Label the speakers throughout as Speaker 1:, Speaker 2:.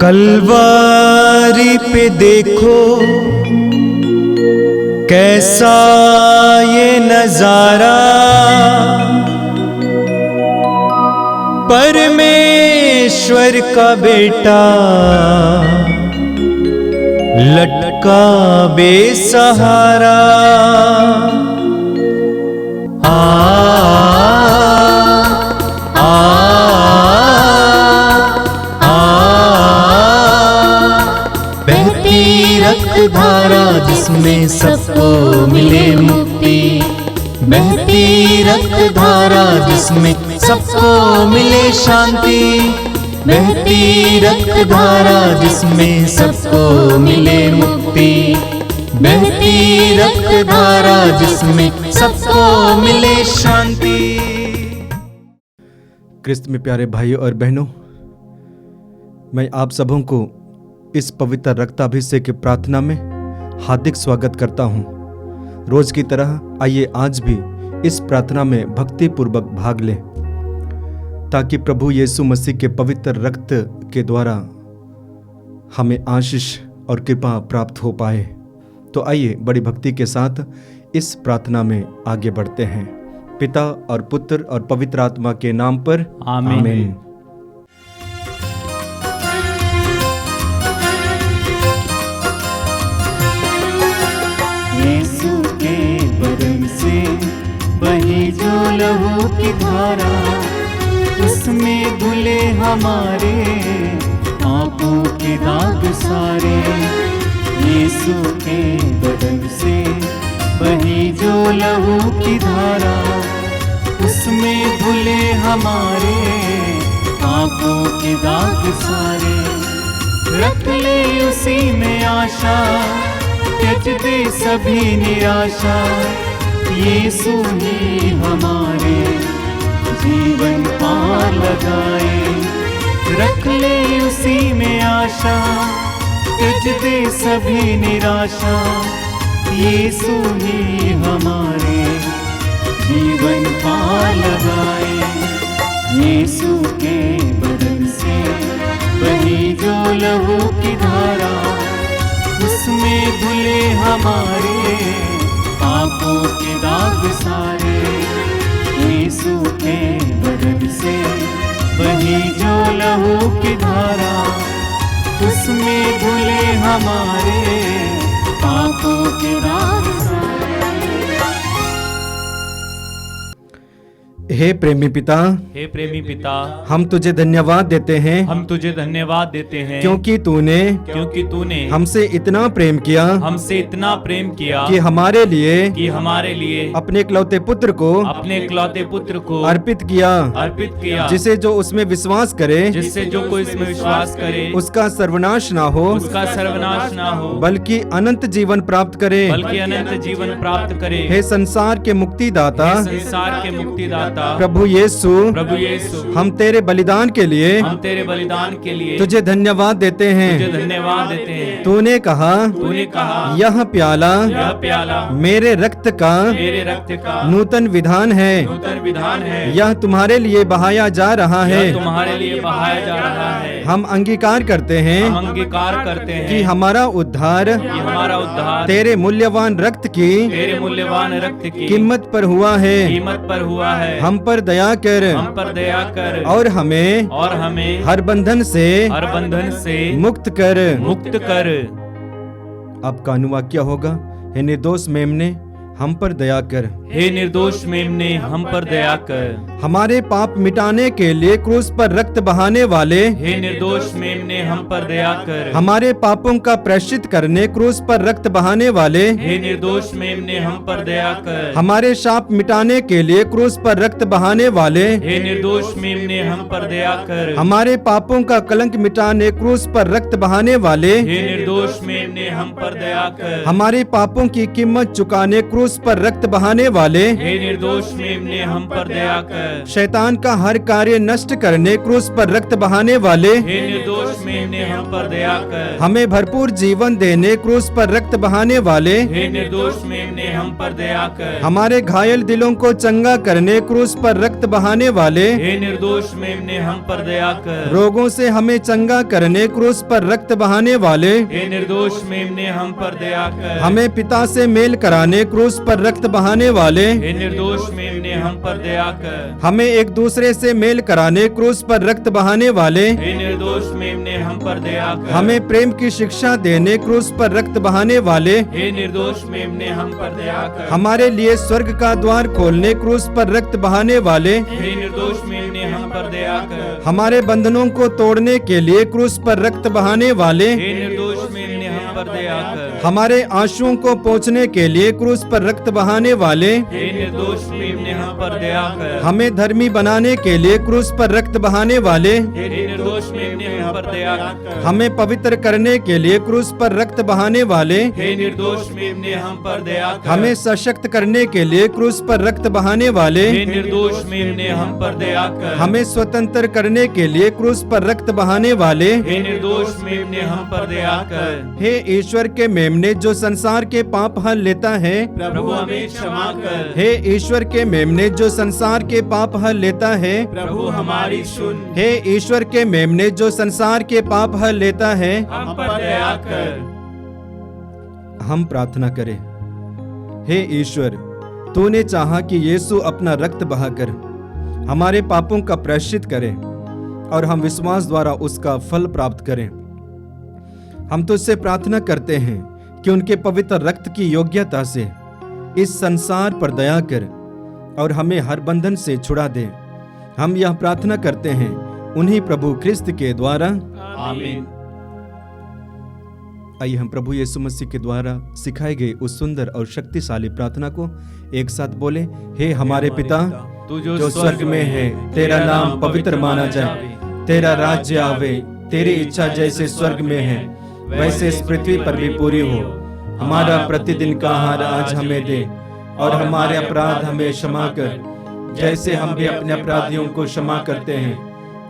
Speaker 1: कलवारी पे देखो कैसा ये नजारा, परमेश्वर का बेटा लटका बेसहारा। बहती रक्तधारा जिसमें सबको मिले मुक्ति, बहती रक्तधारा जिसमें सबको मिले शांति, बहती रक्तधारा जिसमें सबको मिले मुक्ति, बहती रक्तधारा जिसमें सबको मिले शांति।
Speaker 2: क्रिस्त में प्यारे भाइयों और बहनों, मैं आप सबों को इस पवित्र रक्ताभिषेक की प्रार्थना में हार्दिक स्वागत करता हूं। रोज की तरह आइए आज भी इस प्रार्थना में भक्ति पूर्वक भाग लें, ताकि प्रभु यीशु मसीह के पवित्र रक्त के द्वारा हमें आशीष और कृपा प्राप्त हो पाए। तो आइए बड़ी भक्ति के साथ इस प्रार्थना में आगे बढ़ते हैं। पिता और पुत्र और पवित्र आत्मा के नाम पर आमीन।
Speaker 3: यीशु के बदन से बही जो लहू की धारा, उसमें धुले हमारे पापों के दाग सारे। यीशु के बदन से बही जो लहू की धारा, उसमें धुले हमारे पापों के दाग सारे। रख ले उसी में आशा, त्यज दे सभी निराशा। यीशु ही हमारे जीवन पार लगाए। रख ले उसी में आशा, त्यज दे सभी निराशा। यीशु ही हमारे जीवन पार लगाए। यीशु के बदन से बही जो लहू की धारा, उसमें धुले हमारे पापों के दाग सारे। यीशु के बदन से बही जो लहू की धारा, उसमें धुले हमारे पापों के दाग सारे।
Speaker 2: हे प्रेमी पिता,
Speaker 4: हे प्रेमी पिता,
Speaker 2: हम तुझे धन्यवाद देते हैं,
Speaker 4: हम तुझे धन्यवाद देते हैं,
Speaker 2: क्योंकि तूने हमसे इतना प्रेम किया,
Speaker 4: हमसे इतना प्रेम किया
Speaker 2: कि हमारे लिए
Speaker 4: अपने
Speaker 2: इकलौते पुत्र को अर्पित किया, जिसे जो उसमें विश्वास करे,
Speaker 4: जिससे जो कोई इसमें विश्वास करे,
Speaker 2: उसका सर्वनाश ना हो, बल्कि अनंत जीवन प्राप्त करे। हे संसार के मुक्तिदाता, प्रभु यीशु, हम तेरे बलिदान के लिए तुझे धन्यवाद देते हैं। तूने कहा यह प्याला मेरे रक्त का नूतन विधान है, यह तुम्हारे लिए बहाया जा रहा है। हम अंगीकार करते हैं कि हमारा उद्धार तेरे मूल्यवान रक्त की कीमत पर हुआ है। हम पर दया कर और हमें हर बंधन से मुक्त कर। आपका अनुवाक्य होगा, हे निर्दोष मेमने हम पर दया कर।
Speaker 4: हे निर्दोष मेमने हम पर दया कर।
Speaker 2: हमारे पाप मिटाने के लिए क्रूस पर रक्त बहाने वाले,
Speaker 4: हे निर्दोष मेमने हम पर दया कर।
Speaker 2: हमारे पापों का प्रायश्चित करने क्रूस पर रक्त बहाने वाले,
Speaker 4: हे निर्दोष मेमने हम पर दया कर।
Speaker 2: हमारे शाप मिटाने के लिए क्रूस पर रक्त बहाने वाले,
Speaker 4: हे निर्दोष मेमने हम पर दया कर।
Speaker 2: हमारे पापों का कलंक मिटाने क्रूस पर रक्त बहाने वाले,
Speaker 4: हे निर्दोष मेमने हम पर दया कर।
Speaker 2: हमारे पापों की कीमत चुकाने क्रूस पर रक्त बहाने वाले,
Speaker 4: हे निर्दोष मेमने हम पर दया कर।
Speaker 2: शैतान का हर कार्य नष्ट करने क्रूस पर रक्त बहाने वाले,
Speaker 4: हे निर्दोष मेमने हम पर दया कर।
Speaker 2: हमें भरपूर जीवन देने क्रूस पर रक्त बहाने वाले,
Speaker 4: हे निर्दोष मेमने हम पर दया कर।
Speaker 2: हमारे घायल दिलों को चंगा करने क्रूस पर रक्त बहाने वाले,
Speaker 4: हे निर्दोष मेमने हम पर दया कर।
Speaker 2: रोगों से हमें चंगा करने क्रूस पर रक्त बहाने वाले,
Speaker 4: हे निर्दोष मेमने हम पर दया कर।
Speaker 2: हमें पिता से मेल कराने क्रूस पर रक्त बहाने वाले,
Speaker 4: हे निर्दोष मेमने हम पर दया कर।
Speaker 2: हमें एक दूसरे से मेल कराने क्रूस पर रक्त बहाने वाले,
Speaker 4: हे निर्दोष मेमने हम पर दया कर।
Speaker 2: हमें प्रेम की शिक्षा देने क्रूस पर रक्त बहाने वाले,
Speaker 4: हे निर्दोष मेमने हम पर दया कर।
Speaker 2: हमारे लिए स्वर्ग का द्वार खोलने क्रूस पर रक्त बहाने वाले,
Speaker 4: हे निर्दोष मेमने हम पर दया कर।
Speaker 2: हमारे बंधनों को तोड़ने के लिए क्रूस पर रक्त बहाने वाले,
Speaker 4: हे निर्दोष मेमने हम पर दया कर।
Speaker 2: हमारे आंसुओं को पोंछने के लिए क्रूस पर रक्त बहाने वाले,
Speaker 4: हे निर्दोष मेमने हम पर दया कर।
Speaker 2: हमें धर्मी बनाने के लिए क्रूस पर रक्त बहाने वाले,
Speaker 4: हे निर्दोष मेमने हम पर दया कर।
Speaker 2: हमें पवित्र करने के लिए क्रूस पर रक्त बहाने वाले,
Speaker 4: हे निर्दोष मेमने हम पर दया कर।
Speaker 2: हमें सशक्त करने के लिए क्रूस पर रक्त बहाने वाले,
Speaker 4: हे निर्दोष मेमने हम पर दया कर।
Speaker 2: हमें स्वतंत्र करने के लिए क्रूस पर रक्त बहाने वाले,
Speaker 4: हे निर्दोष मेमने हम पर दया कर।
Speaker 2: हे ईश्वर के मेमने जो संसार के पाप हल लेता है,
Speaker 4: प्रभु हमें क्षमा कर।
Speaker 2: हे ईश्वर के मेमने जो संसार के पाप हल लेता है,
Speaker 4: प्रभु हमारी सुन।
Speaker 2: हे ईश्वर के मेमने जो संसार के पाप हल लेता है,
Speaker 4: हम पर दया कर।
Speaker 2: हम प्रार्थना करें। हे ईश्वर, तूने चाहा कि यीशु अपना रक्त बहाकर हमारे पापों का प्रायश्चित करे और हम विश्वास द्वारा उसका फल प्राप्त करें। हम तुझसे प्रार्थना करते हैं कि उनके पवित्र रक्त की योग्यता से इस संसार पर दया कर और हमें हर बंधन से छुड़ा दे। हम यह प्रार्थना करते हैं उन्हीं प्रभु ख्रिस्त के द्वारा,
Speaker 4: आमीन।
Speaker 2: आइए हम प्रभु यीशु मसीह के द्वारा सिखाए गए उस सुंदर और शक्तिशाली प्रार्थना को एक साथ बोले। हे हमारे पिता
Speaker 4: तू
Speaker 2: जो स्वर्ग में है, तेरा नाम पवित्र माना जाए, तेरा राज्य आवे, तेरी इच्छा जैसे स्वर्ग में है वैसे इस पृथ्वी पर भी पूरी हो। हमारा प्रतिदिन का आहार आज हमें दे और हमारे अपराध हमें क्षमा कर जैसे हम भी अपने अपराधियों को क्षमा करते हैं,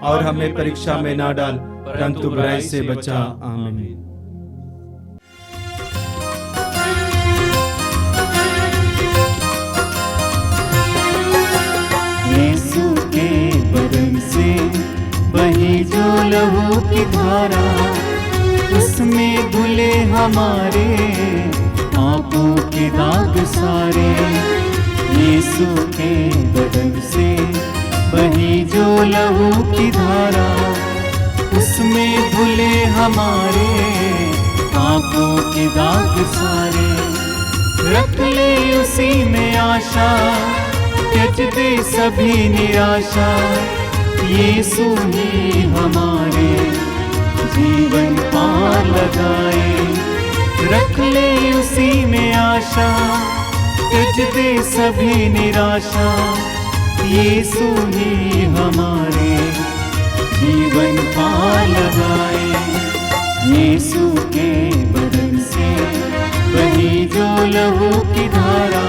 Speaker 2: और हमें परीक्षा में ना डाल परंतु बुराई से बचा। आमीन।
Speaker 3: यीशु के बदन से बही जो लहू की धारा, उसमें धुले हमारे पापों के दाग सारे। यीशु के बदन से बही जो लहू की धारा, उसमें धुले हमारे पापों के दाग सारे। रख ले उसी में आशा, त्यज दे सभी निराशा। यीशु ही हमारे जीवन पार लगाए। रख ले उसी में आशा, त्यज दे सभी निराशा। यीशु ही हमारे जीवन पार लगाए। यीशु के बदन से बही जो लहू की धारा,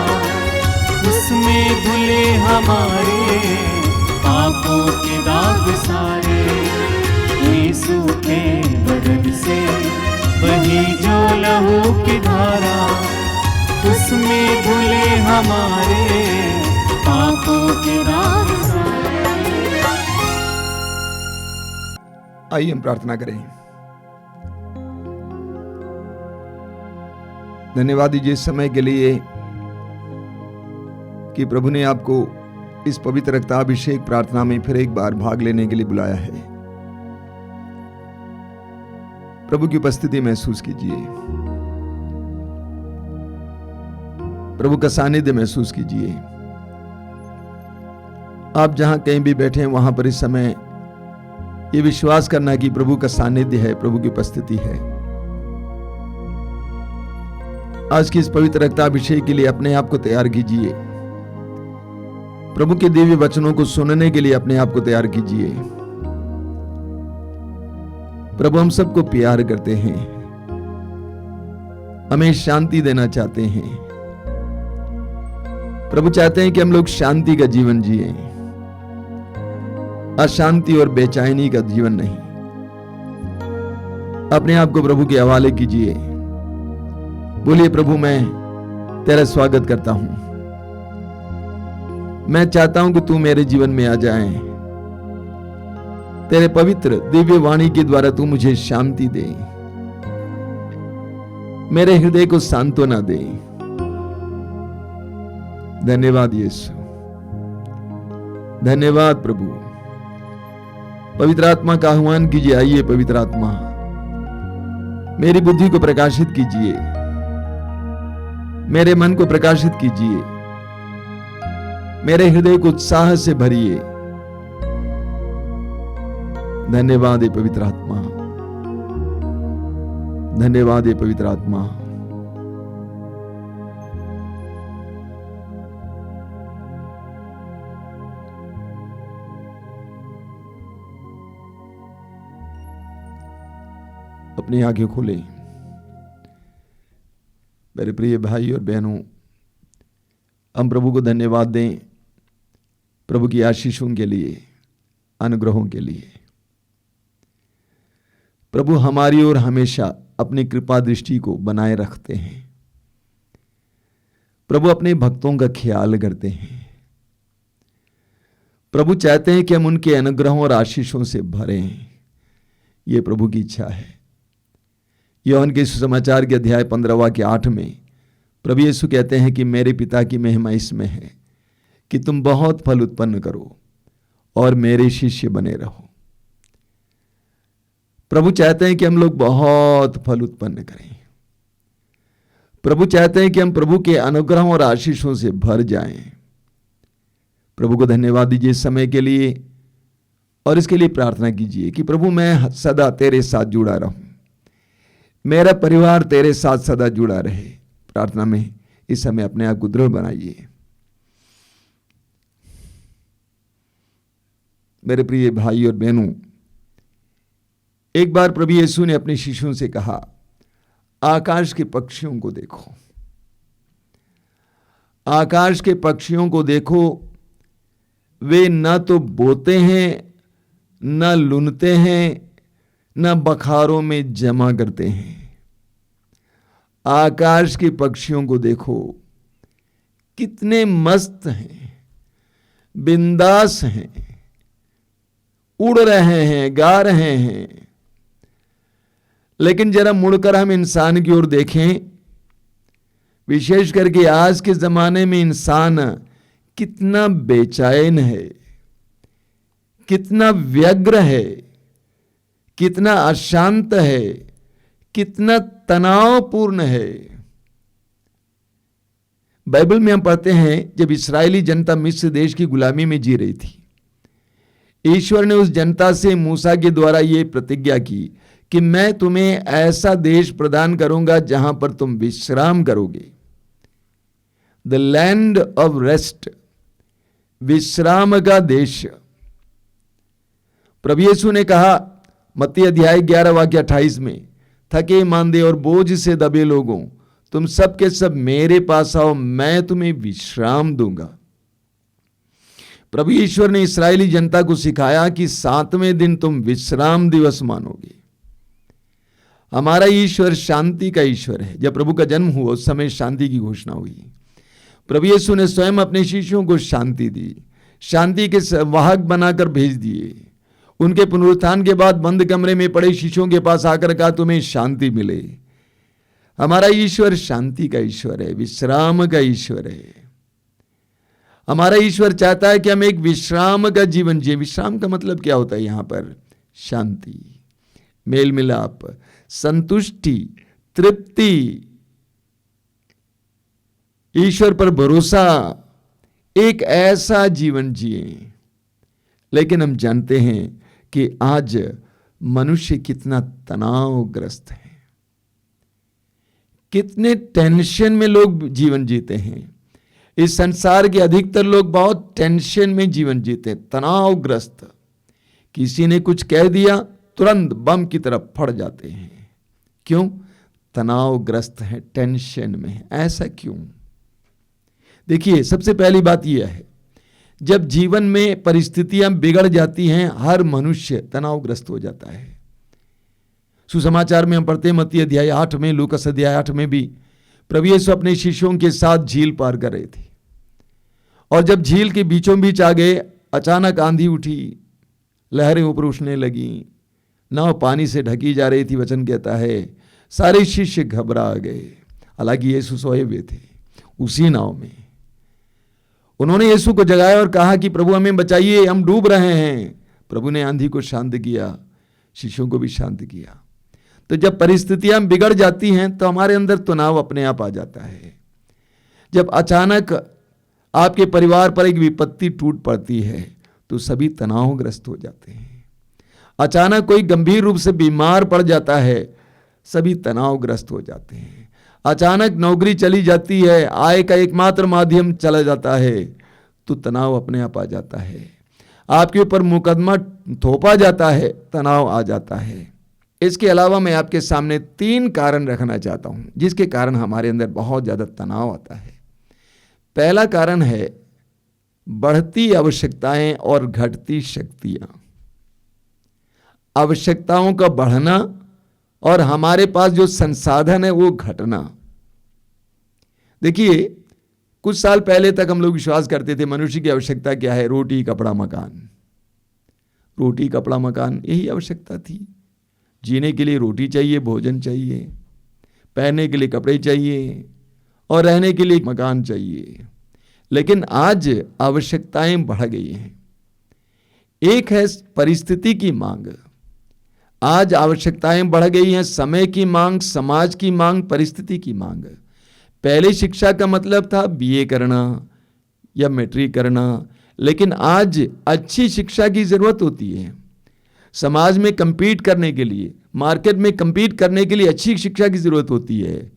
Speaker 3: उसमें धुले हमारे पापों के दाग सारे। यीशु के बदन से बही जो लहू की धारा, उसमें धुले हमारे पापों के दाग सारे।
Speaker 5: आइए हम प्रार्थना करें। धन्यवाद दीजिए इस समय के लिए कि प्रभु ने आपको इस पवित्र रक्ताभिषेक प्रार्थना में फिर एक बार भाग लेने के लिए बुलाया है। प्रभु की उपस्थिति महसूस कीजिए, प्रभु का सानिध्य महसूस कीजिए। आप जहां कहीं भी बैठे हैं वहां पर इस समय ये विश्वास करना कि प्रभु का सानिध्य है, प्रभु की उपस्थिति है। आज की इस पवित्र रक्ताभिषेक के लिए अपने आप को तैयार कीजिए। प्रभु के दिव्य वचनों को सुनने के लिए अपने आप को तैयार कीजिए। प्रभु हम सबको प्यार करते हैं। हमें शांति देना चाहते हैं। प्रभु चाहते हैं कि हम लोग शांति का जीवन जिए, अशांति और बेचैनी का जीवन नहीं। अपने आप को प्रभु के हवाले कीजिए। बोलिए, प्रभु मैं तेरा स्वागत करता हूं। मैं चाहता हूं कि तू मेरे जीवन में आ जाए। तेरे पवित्र दिव्य वाणी के द्वारा तू मुझे शांति दे, मेरे हृदय को सांत्वना दे। धन्यवाद यीशु, धन्यवाद प्रभु। पवित्र आत्मा का आह्वान कीजिए। आइए पवित्र आत्मा, मेरी बुद्धि को प्रकाशित कीजिए, मेरे मन को प्रकाशित कीजिए, मेरे हृदय को उत्साह से भरिए। धन्यवाद है पवित्र आत्मा, धन्यवाद है पवित्र आत्मा। अपनी आंखें खोलें। मेरे प्रिय भाई और बहनों, हम प्रभु को धन्यवाद दें प्रभु की आशीषों के लिए, अनुग्रहों के लिए। प्रभु हमारी ओर हमेशा अपनी कृपा दृष्टि को बनाए रखते हैं। प्रभु अपने भक्तों का ख्याल करते हैं। प्रभु चाहते हैं कि हम उनके अनुग्रहों और आशीषों से भरें। यह प्रभु की इच्छा है। यूहन्ना के सुसमाचार के अध्याय 15 के 8 में प्रभु यीशु कहते हैं कि मेरे पिता की महिमा इसमें है कि तुम बहुत फल उत्पन्न करो और मेरे शिष्य बने रहो। प्रभु चाहते हैं कि हम लोग बहुत फल उत्पन्न करें। प्रभु चाहते हैं कि हम प्रभु के अनुग्रहों और आशीषों से भर जाएं। प्रभु को धन्यवाद दीजिए इस समय के लिए और इसके लिए प्रार्थना कीजिए कि प्रभु मैं सदा तेरे साथ जुड़ा रहूं, मेरा परिवार तेरे साथ सदा जुड़ा रहे। प्रार्थना में इस समय अपने आप को दृढ़ बनाइए। मेरे प्रिय भाई और बहनों, एक बार प्रभु यीशु ने अपने शिष्यों से कहा, आकाश के पक्षियों को देखो, आकाश के पक्षियों को देखो, वे न तो बोते हैं, न लुनते हैं, न बखारों में जमा करते हैं। आकाश के पक्षियों को देखो, कितने मस्त हैं, बिंदास हैं, उड़ रहे हैं, गा रहे हैं। लेकिन जरा मुड़कर हम इंसान की ओर देखें, विशेष करके आज के जमाने में इंसान कितना बेचैन है, कितना व्यग्र है, कितना अशांत है, कितना तनावपूर्ण है। बाइबल में हम पढ़ते हैं जब इस्राएली जनता मिस्र देश की गुलामी में जी रही थी, ईश्वर ने उस जनता से मूसा के द्वारा यह प्रतिज्ञा की कि मैं तुम्हें ऐसा देश प्रदान करूंगा जहां पर तुम विश्राम करोगे। द लैंड ऑफ रेस्ट, विश्राम का देश। प्रभु यीशु ने कहा मत्ती अध्याय 11 वाक्य 28 में, थके मांदे और बोझ से दबे लोगों, तुम सब के सब मेरे पास आओ, मैं तुम्हें विश्राम दूंगा। प्रभु ईश्वर ने इस्राएली जनता को सिखाया कि 7वें दिन तुम विश्राम दिवस मानोगे। हमारा ईश्वर शांति का ईश्वर है। जब प्रभु का जन्म हुआ उस समय शांति की घोषणा हुई। प्रभु यीशु ने स्वयं अपने शिष्यों को शांति दी, शांति के वाहक बनाकर भेज दिए। उनके पुनरुत्थान के बाद बंद कमरे में पड़े शिष्यों के पास आकर कहा तुम्हें शांति मिले। हमारा ईश्वर शांति का ईश्वर है, विश्राम का ईश्वर है। हमारा ईश्वर चाहता है कि हम एक विश्राम का जीवन जिए। विश्राम का मतलब क्या होता है? यहां पर शांति, मेल मिलाप, संतुष्टि, तृप्ति, ईश्वर पर भरोसा, एक ऐसा जीवन जिए। लेकिन हम जानते हैं कि आज मनुष्य कितना तनावग्रस्त है, कितने टेंशन में लोग जीवन जीते हैं। इस संसार के अधिकतर लोग बहुत टेंशन में जीवन जीते हैं, तनावग्रस्त। किसी ने कुछ कह दिया तुरंत बम की तरफ फट जाते हैं। क्यों? तनावग्रस्त हैं, टेंशन में हैं। ऐसा क्यों? देखिए, सबसे पहली बात यह है, जब जीवन में परिस्थितियां बिगड़ जाती हैं, हर मनुष्य तनावग्रस्त हो जाता है। सुसमाचार में हम पढ़ते हैं मत्ती अध्याय 8 में, लूकास अध्याय 8 में भी प्रभु यीशु अपने शिष्यों के साथ झील पार कर रहे थे, और जब झील के बीचों बीच आ गए, अचानक आंधी उठी, लहरें ऊपर उठने लगी, नाव पानी से ढकी जा रही थी। वचन कहता है सारे शिष्य घबरा गए। हालांकि यीशु सोए हुए थे उसी नाव में। उन्होंने यीशु को जगाया और कहा कि प्रभु हमें बचाइए, हम डूब रहे हैं। प्रभु ने आंधी को शांत किया, शिष्यों को भी शांत किया। तो जब परिस्थितियां बिगड़ जाती हैं तो हमारे अंदर तनाव अपने आप आ जाता है। जब अचानक आपके परिवार पर एक विपत्ति टूट पड़ती है तो सभी तनावग्रस्त हो जाते हैं। अचानक कोई गंभीर रूप से बीमार पड़ जाता है, सभी तनावग्रस्त हो जाते हैं। अचानक नौकरी चली जाती है, आय का एकमात्र माध्यम चला जाता है, तो तनाव अपने आप आ जाता है। आपके ऊपर मुकदमा थोपा जाता है, तनाव आ जाता है। इसके अलावा मैं आपके सामने 3 कारण रखना चाहता हूं जिसके कारण हमारे अंदर बहुत ज्यादा तनाव आता है। पहला कारण है बढ़ती आवश्यकताएं और घटती शक्तियां। आवश्यकताओं का बढ़ना और हमारे पास जो संसाधन है वो घटना। देखिए, कुछ साल पहले तक हम लोग विश्वास करते थे मनुष्य की आवश्यकता क्या है? रोटी, कपड़ा, मकान। रोटी, कपड़ा, मकान, यही आवश्यकता थी। जीने के लिए रोटी चाहिए, भोजन चाहिए, पहनने के लिए कपड़े चाहिए और रहने के लिए मकान चाहिए। लेकिन आज आवश्यकताएं बढ़ गई हैं। एक है परिस्थिति की मांग। आज आवश्यकताएं बढ़ गई हैं, समय की मांग, समाज की मांग, परिस्थिति की मांग। पहले शिक्षा का मतलब था बीए करना या मैट्रिक करना, लेकिन आज अच्छी शिक्षा की जरूरत होती है। समाज में compete करने के लिए, मार्केट में compete करने के लिए अच्छी शिक्षा की जरूरत होती है।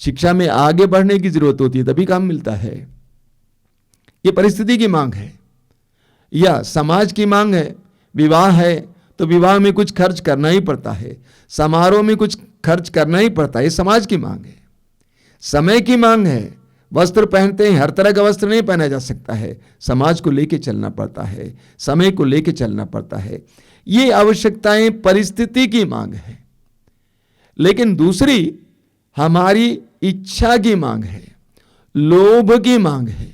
Speaker 5: शिक्षा में आगे बढ़ने की जरूरत होती है, तभी काम मिलता है। ये परिस्थिति की मांग है या समाज की मांग है। विवाह है तो विवाह में कुछ खर्च करना ही पड़ता है, समारोह में कुछ खर्च करना ही पड़ता है, ये समाज की मांग है। समय की मांग है, वस्त्र पहनते हैं, हर तरह का वस्त्र नहीं पहना जा सकता है, समाज को लेके चलना पड़ता है, समय को लेके चलना पड़ता है। ये आवश्यकताएं परिस्थिति की मांग है। लेकिन दूसरी हमारी इच्छा की मांग है, लोभ की मांग है।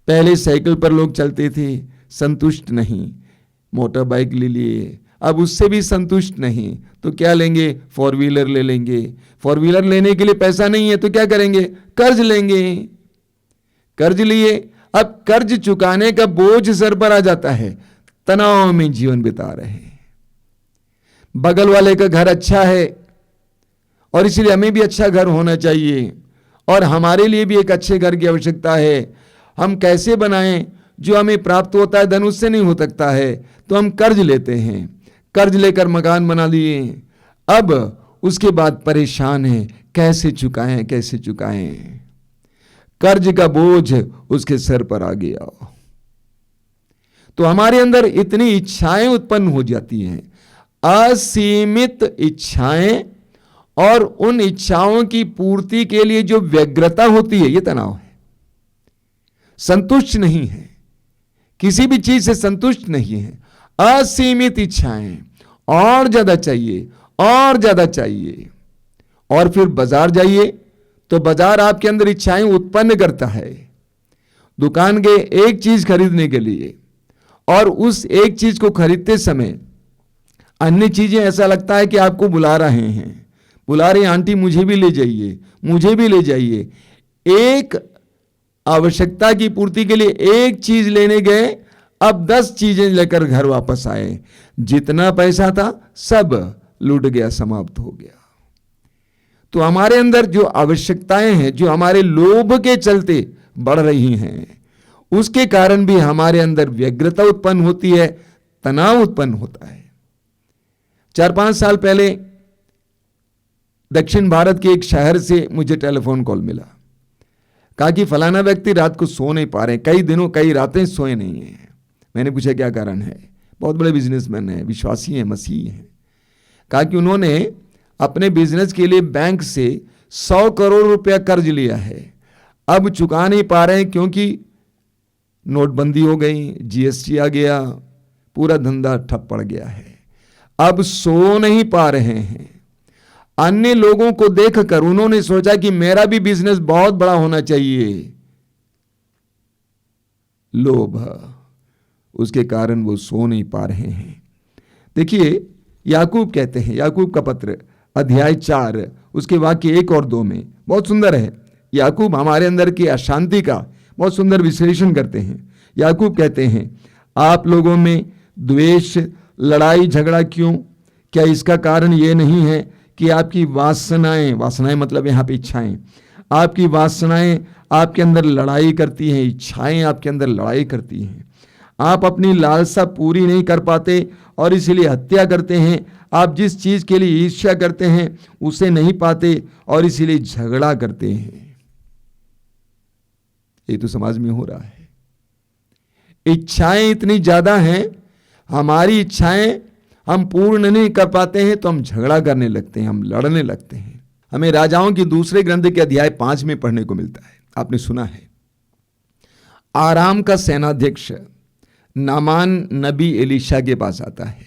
Speaker 5: पहले साइकिल पर लोग चलते थे, संतुष्ट नहीं, मोटर बाइक ले लिए, अब उससे भी संतुष्ट नहीं तो क्या लेंगे? 4 व्हीलर ले लेंगे। 4 व्हीलर लेने के लिए पैसा नहीं है तो क्या करेंगे? कर्ज लेंगे। कर्ज लिए, अब कर्ज चुकाने का बोझ सर पर आ जाता है, तनाव में जीवन बिता रहे हैं। बगल वाले का घर अच्छा है और इसलिए हमें भी अच्छा घर होना चाहिए और हमारे लिए भी एक अच्छे घर की आवश्यकता है। हम कैसे बनाएं? जो हमें प्राप्त होता है धन उससे नहीं हो सकता है तो हम कर्ज लेते हैं, कर्ज लेकर मकान बना लिए। अब उसके बाद परेशान हैं, कैसे चुकाएं, कैसे चुकाएं। कर्ज का बोझ उसके सर पर आ गया। तो हमारे अंदर इतनी इच्छाएं उत्पन्न हो जाती हैं, असीमित इच्छाएं, और उन इच्छाओं की पूर्ति के लिए जो व्यग्रता होती है, यह तनाव है। संतुष्ट नहीं है, किसी भी चीज से संतुष्ट नहीं है, असीमित इच्छाएं, और ज्यादा चाहिए, और ज्यादा चाहिए। और फिर बाजार जाइए तो बाजार आपके अंदर इच्छाएं उत्पन्न करता है। दुकान गए एक चीज खरीदने के लिए और उस एक चीज को खरीदते समय अन्य चीजें ऐसा लगता है कि आपको बुला रहे हैं, बुला रहे आंटी मुझे भी ले जाइए, मुझे भी ले जाइए। एक आवश्यकता की पूर्ति के लिए एक चीज लेने गए, अब 10 चीजें लेकर घर वापस आए। जितना पैसा था सब लूट गया, समाप्त हो गया। तो हमारे अंदर जो आवश्यकताएं हैं, जो हमारे लोभ के चलते बढ़ रही हैं, उसके कारण भी हमारे अंदर व्यग्रता उत्पन्न होती है, तनाव उत्पन्न होता है। 4-5 साल पहले दक्षिण भारत के एक शहर से मुझे टेलीफोन कॉल मिला। कहा कि फलाना व्यक्ति रात को सो नहीं पा रहे, कई दिनों कई रातें सोए नहीं हैं। मैंने पूछा क्या कारण है? बहुत बड़े बिजनेसमैन हैं, विश्वासी हैं, मसीही हैं। कहा कि उन्होंने अपने बिजनेस के लिए बैंक से 100 करोड़ रुपया कर्ज लिया है, अब चुका नहीं पा रहे हैं क्योंकि नोटबंदी हो गई, जीएसटी आ गया, पूरा धंधा ठप पड़ गया है, अब सो नहीं पा रहे हैं। अन्य लोगों को देखकर उन्होंने सोचा कि मेरा भी बिजनेस बहुत बड़ा होना चाहिए, लोभ, उसके कारण वो सो नहीं पा रहे हैं। देखिए याकूब कहते हैं, याकूब का पत्र अध्याय 4 उसके वाक्य 1 और 2 में बहुत सुंदर है। याकूब हमारे अंदर की अशांति का बहुत सुंदर विश्लेषण करते हैं। याकूब कहते हैं, आप लोगों में द्वेष, लड़ाई झगड़ा क्यों? क्या इसका कारण ये नहीं है कि आपकी वासनाएं मतलब यहाँ पे इच्छाएं, आपकी वासनाएं आपके अंदर लड़ाई करती हैं, इच्छाएं आपके अंदर लड़ाई करती हैं। आप अपनी लालसा पूरी नहीं कर पाते और इसीलिए हत्या करते हैं। आप जिस चीज के लिए ईर्ष्या करते हैं उसे नहीं पाते और इसीलिए झगड़ा करते हैं। ये तो समाज में हो रहा है। इच्छाएं इतनी ज्यादा हैं, हमारी इच्छाएं हम पूर्ण नहीं कर पाते हैं तो हम झगड़ा करने लगते हैं, हम लड़ने लगते हैं। हमें राजाओं की दूसरे ग्रंथ के अध्याय 5 में पढ़ने को मिलता है, आपने सुना है। आराम का सेनाध्यक्ष नामान नबी एलीशा के पास आता है।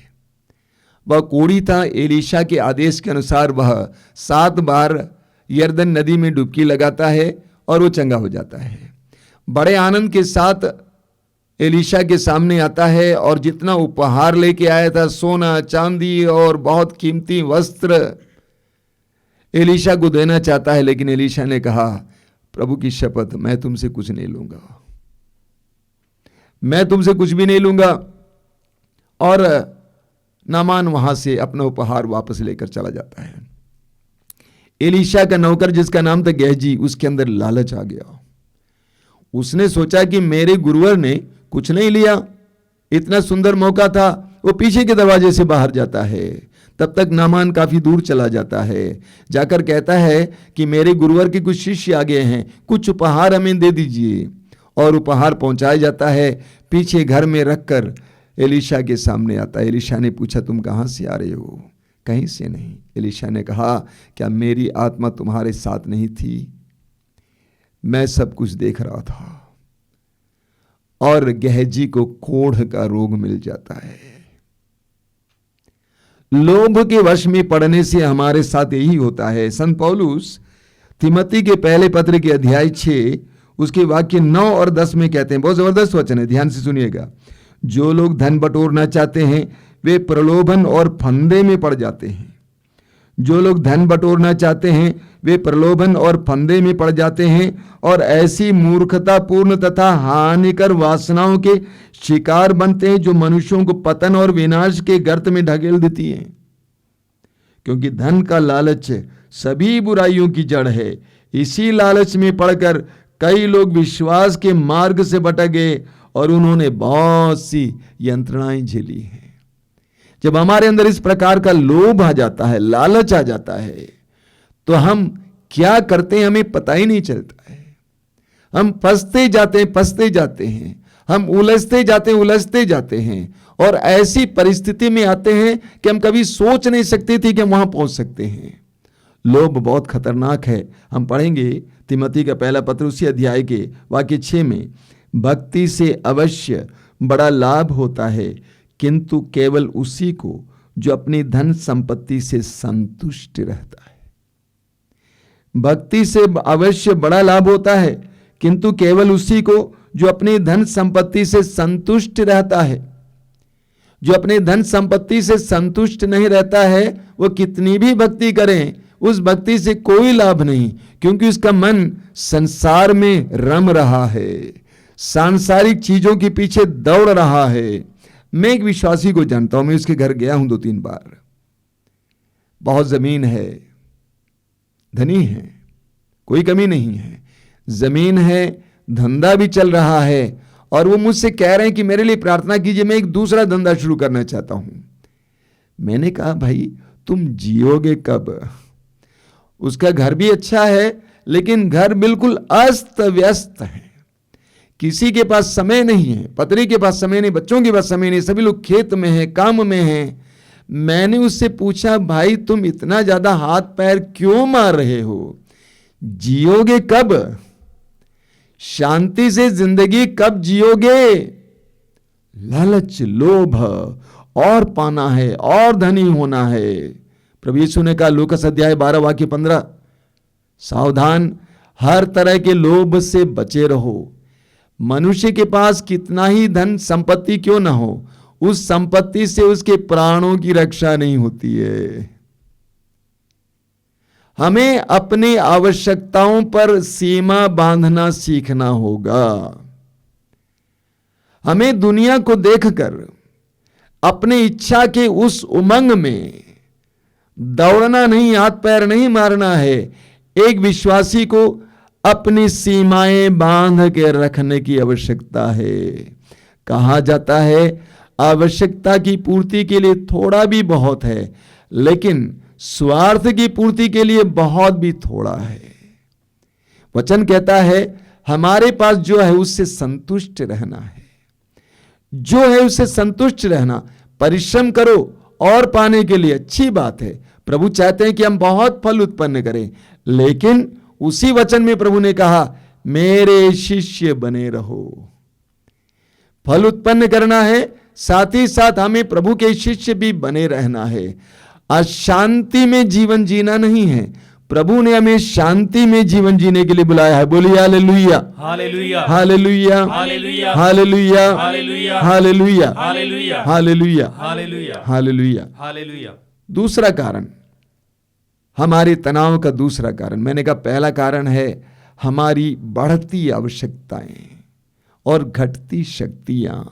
Speaker 5: वह कोढ़ी था। एलीशा के आदेश के अनुसार वह 7 बार यरदन नदी में डुबकी लगाता है और वो चंगा हो जाता है। बड़े आनंद के साथ एलीशा के सामने आता है और जितना उपहार लेके आया था, सोना चांदी और बहुत कीमती वस्त्र, एलीशा को देना चाहता है। लेकिन एलीशा ने कहा, प्रभु की शपथ, मैं तुमसे कुछ नहीं लूंगा, मैं तुमसे कुछ भी नहीं लूंगा। और नामान वहां से अपना उपहार वापस लेकर चला जाता है। एलीशा का नौकर जिसका नाम था गेहजी, उसके अंदर लालच आ गया। उसने सोचा कि मेरे गुरुवर ने कुछ नहीं लिया, इतना सुंदर मौका था। वो पीछे के दरवाजे से बाहर जाता है। तब तक नामान काफी दूर चला जाता है, जाकर कहता है कि मेरे गुरुवर के कुछ शिष्य आ गए हैं, कुछ उपहार हमें दे दीजिए। और उपहार पहुंचाया जाता है। पीछे घर में रखकर एलीशा के सामने आता है। एलीशा ने पूछा, तुम कहां से आ रहे हो? कहीं से नहीं। एलीशा ने कहा, क्या मेरी आत्मा तुम्हारे साथ नहीं थी? मैं सब कुछ देख रहा था। और गेहजी को कोढ़ का रोग मिल जाता है। लोभ के वश में पड़ने से हमारे साथ यही होता है। संत पौलुस तिमोथी के पहले पत्र के अध्याय 6 उसके वाक्य 9 और 10 में कहते हैं, बहुत जबरदस्त वचन है, ध्यान से सुनिएगा। जो लोग धन बटोरना चाहते हैं वे प्रलोभन और फंदे में पड़ जाते हैं। जो लोग धन बटोरना चाहते हैं वे प्रलोभन और फंदे में पड़ जाते हैं और ऐसी मूर्खतापूर्ण तथा हानिकर वासनाओं के शिकार बनते हैं जो मनुष्यों को पतन और विनाश के गर्त में ढकेल देती हैं। क्योंकि धन का लालच सभी बुराइयों की जड़ है। इसी लालच में पड़कर कई लोग विश्वास के मार्ग से भटक गए और उन्होंने बहुत सी यंत्रणाएं झेली हैं। जब हमारे अंदर इस प्रकार का लोभ आ जाता है, लालच आ जाता है, तो हम क्या करते हैं हमें पता ही नहीं चलता है। हम फंसते जाते हैं, हम उलझते जाते हैं और ऐसी परिस्थिति में आते हैं कि हम कभी सोच नहीं सकते थे कि हम वहां पहुंच सकते हैं। लोभ बहुत खतरनाक है। हम पढ़ेंगे तिमोथी का पहला पत्र उसी अध्याय के वाक्य 6 में, भक्ति से अवश्य बड़ा लाभ होता है, किंतु केवल उसी को जो अपनी धन संपत्ति से संतुष्ट रहता है। भक्ति से अवश्य बड़ा लाभ होता है, किंतु केवल उसी को जो अपनी धन संपत्ति से संतुष्ट रहता है। जो अपनी धन संपत्ति से संतुष्ट नहीं रहता है, वो कितनी भी भक्ति करें, उस भक्ति से कोई लाभ नहीं, क्योंकि उसका मन संसार में रम रहा है, सांसारिक चीजों के पीछे दौड़ रहा है। मैं एक विश्वासी को जानता हूं, मैं उसके घर गया हूं 2-3 बार। बहुत जमीन है, धनी है, कोई कमी नहीं है, जमीन है, धंधा भी चल रहा है, और वो मुझसे कह रहे हैं कि मेरे लिए प्रार्थना कीजिए, मैं एक दूसरा धंधा शुरू करना चाहता हूं। मैंने कहा, भाई तुम जियोगे कब? उसका घर भी अच्छा है, लेकिन घर बिल्कुल अस्त व्यस्त है। किसी के पास समय नहीं है, पत्नी के पास समय नहीं, बच्चों के पास समय नहीं, सभी लोग खेत में हैं, काम में हैं। मैंने उससे पूछा, भाई तुम इतना ज्यादा हाथ पैर क्यों मार रहे हो? जियोगे कब? शांति से जिंदगी कब जियोगे? लालच, लोभ और पाना है और धनी होना है। प्रभु यीशु ने कहा लूकास अध्याय 12 वाक्य 15, सावधान, हर तरह के लोभ से बचे रहो। मनुष्य के पास कितना ही धन संपत्ति क्यों ना हो, उस संपत्ति से उसके प्राणों की रक्षा नहीं होती है। हमें अपनी आवश्यकताओं पर सीमा बांधना सीखना होगा। हमें दुनिया को देखकर अपनी इच्छा के उस उमंग में दौड़ना नहीं, हाथ पैर नहीं मारना है। एक विश्वासी को अपनी सीमाएं बांध के रखने की आवश्यकता है। कहा जाता है आवश्यकता की पूर्ति के लिए थोड़ा भी बहुत है, लेकिन स्वार्थ की पूर्ति के लिए बहुत भी थोड़ा है। वचन कहता है हमारे पास जो है उससे संतुष्ट रहना है, जो है उससे संतुष्ट रहना। परिश्रम करो और पाने के लिए अच्छी बात है। प्रभु चाहते हैं कि हम बहुत फल उत्पन्न करें, लेकिन उसी वचन में प्रभु ने कहा मेरे शिष्य बने रहो। फल उत्पन्न करना है, साथ ही साथ हमें प्रभु के शिष्य भी बने रहना है। अशांति में जीवन जीना नहीं है, प्रभु ने हमें शांति में जीवन जीने के लिए बुलाया है। बोलिए hallelujah,
Speaker 4: hallelujah,
Speaker 5: hallelujah,
Speaker 4: hallelujah,
Speaker 5: hallelujah,
Speaker 4: hallelujah,
Speaker 5: hallelujah,
Speaker 4: hallelujah,
Speaker 5: hallelujah,
Speaker 4: hallelujah,
Speaker 5: hallelujah.
Speaker 4: Hallelujah.
Speaker 5: दूसरा कारण, हमारे तनाव का दूसरा कारण, मैंने कहा पहला कारण है हमारी बढ़ती आवश्यकताएं और घटती शक्तियां।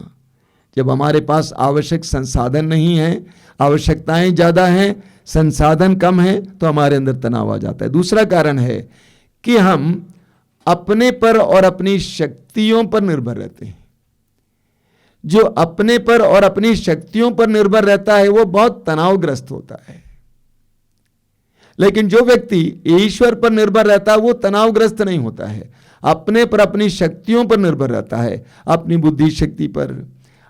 Speaker 5: जब हमारे पास आवश्यक संसाधन नहीं है, आवश्यकताएं ज्यादा हैं, संसाधन कम है, तो हमारे अंदर तनाव आ जाता है। दूसरा कारण है कि हम अपने पर और अपनी शक्तियों पर निर्भर रहते हैं। जो अपने पर और अपनी शक्तियों पर निर्भर रहता है वो बहुत तनावग्रस्त होता है, लेकिन जो व्यक्ति ईश्वर पर निर्भर रहता है वो तनावग्रस्त नहीं होता है। अपने पर अपनी शक्तियों पर निर्भर रहता है, अपनी बुद्धि शक्ति पर,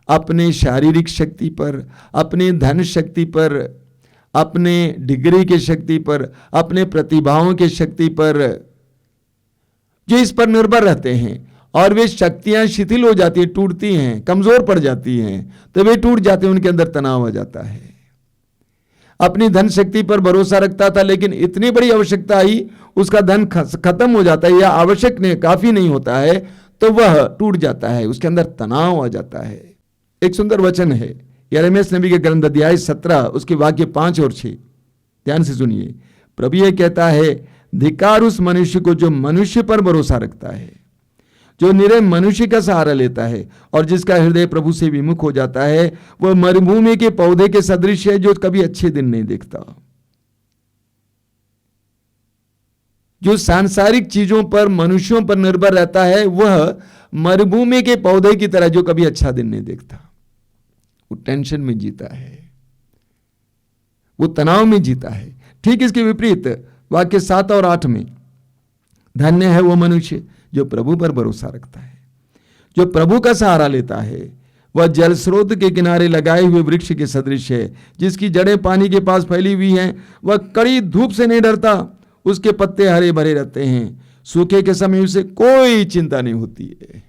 Speaker 5: अपने शारीरिक शक्ति पर, अपनी धन शक्ति पर, अपने डिग्री की शक्ति पर, अपने प्रतिभाओं की शक्ति पर, जो इस पर निर्भर रहते हैं और वे शक्तियां शिथिल हो जाती हैं, टूटती हैं, कमजोर पड़ जाती हैं, तो वे टूट जाते हैं, उनके अंदर तनाव आ जाता है। अपनी धन शक्ति पर भरोसा रखता था, लेकिन इतनी बड़ी आवश्यकता आई, उसका धन खत्म हो जाता है या आवश्यक नहीं, काफी नहीं होता है, तो वह टूट जाता है, उसके अंदर तनाव आ जाता है। एक सुंदर वचन है यिर्मयाह नबी के ग्रंथ अध्याय 17 उसके वाक्य 5 और 6, ध्यान से सुनिए। प्रभु ये कहता है धिक्कार उस मनुष्य को जो मनुष्य पर भरोसा रखता है, जो निरे मनुष्य का सहारा लेता है और जिसका हृदय प्रभु से विमुख हो जाता है। वह मरुभूमि के पौधे के सदृश है जो कभी अच्छे दिन नहीं देखता। जो सांसारिक चीजों पर, मनुष्यों पर निर्भर रहता है, वह मरुभूमि के पौधे की तरह जो कभी अच्छा दिन नहीं देखता। वो टेंशन में जीता है, वो तनाव में जीता है। ठीक इसके विपरीत वाक्य 7 और 8 में, धन्य है वो मनुष्य जो प्रभु पर भरोसा रखता है, जो प्रभु का सहारा लेता है। वह जल स्रोत के किनारे लगाए हुए वृक्ष के सदृश है, जिसकी जड़ें पानी के पास फैली हुई हैं। वह कड़ी धूप से नहीं डरता, उसके पत्ते हरे भरे रहते हैं, सूखे के समय उसे कोई चिंता नहीं होती है।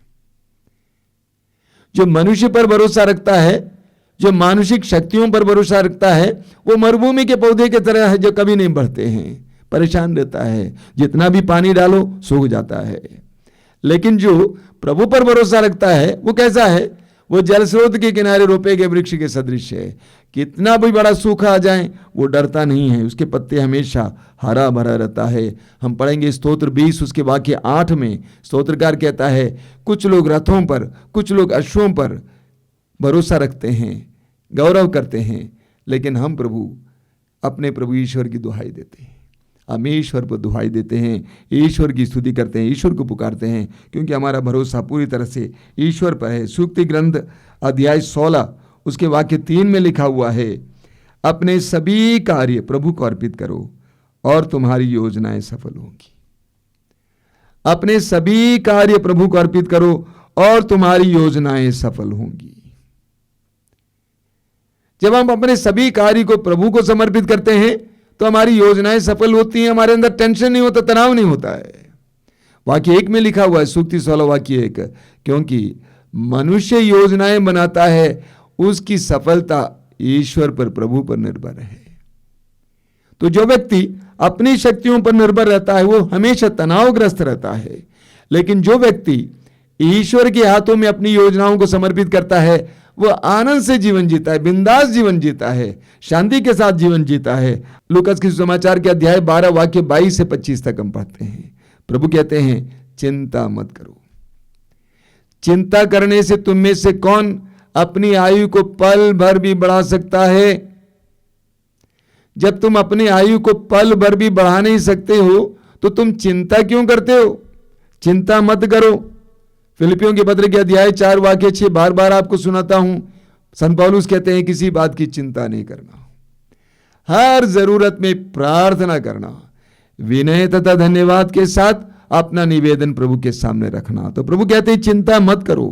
Speaker 5: जो मनुष्य पर भरोसा रखता है, जो मानसिक शक्तियों पर भरोसा रखता है, वो मरुभूमि के पौधे की तरह है जो कभी नहीं बढ़ते हैं, परेशान रहता है, जितना भी पानी डालो सूख जाता है। लेकिन जो प्रभु पर भरोसा रखता है वो कैसा है? वो जल स्रोत के किनारे रोपे गए वृक्ष के सदृश है। कितना भी बड़ा सूखा आ जाए वो डरता नहीं है, उसके पत्ते हमेशा हरा भरा रहता है। हम पढ़ेंगे स्तोत्र 20 उसके वाक्य 8 में, स्तोत्रकार कहता है कुछ लोग रथों पर, कुछ लोग अश्वों पर भरोसा रखते हैं, गौरव करते हैं, लेकिन हम अपने प्रभु ईश्वर की दुहाई देते हैं। हम ईश्वर पर दुहाई देते हैं, ईश्वर की स्तुति करते हैं, ईश्वर को पुकारते हैं, क्योंकि हमारा भरोसा पूरी तरह से ईश्वर पर है। सूक्ति ग्रंथ अध्याय 16 उसके वाक्य 3 में लिखा हुआ है, अपने सभी कार्य प्रभु को अर्पित करो और तुम्हारी योजनाएं सफल होंगी। अपने सभी कार्य प्रभु को अर्पित करो और तुम्हारी योजनाएं सफल होंगी। जब हम अपने सभी कार्य को प्रभु को समर्पित करते हैं तो हमारी योजनाएं सफल होती हैं, हमारे अंदर टेंशन नहीं होता, तनाव नहीं होता है। वाक्य 1 में लिखा हुआ है, सूक्ति 16 वाक्य 1, क्योंकि मनुष्य योजनाएं बनाता है, उसकी सफलता ईश्वर पर, प्रभु पर निर्भर है। तो जो व्यक्ति अपनी शक्तियों पर निर्भर रहता है वो हमेशा तनावग्रस्त रहता है, लेकिन जो व्यक्ति ईश्वर के हाथों में अपनी योजनाओं को समर्पित करता है वो आनंद से जीवन जीता है, बिंदास जीवन जीता है, शांति के साथ जीवन जीता है। लूकास के सुसमाचार के अध्याय 12 वाक्य 22 से 25 तक हम पढ़ते हैं। प्रभु कहते हैं, चिंता मत करो। चिंता करने से तुम में से कौन अपनी आयु को पल भर भी बढ़ा सकता है? जब तुम अपनी आयु को पल भर भी बढ़ा नहीं सकते हो तो तुम चिंता क्यों करते हो? चिंता मत करो। फिलिपियों के पत्र के अध्याय 4 वाक्य 6 बार बार आपको सुनाता हूं। संत पौलुस कहते हैं, किसी बात की चिंता नहीं करना, हर जरूरत में प्रार्थना करना, विनय तथा धन्यवाद के साथ अपना निवेदन प्रभु के सामने रखना। तो प्रभु कहते हैं, चिंता मत करो।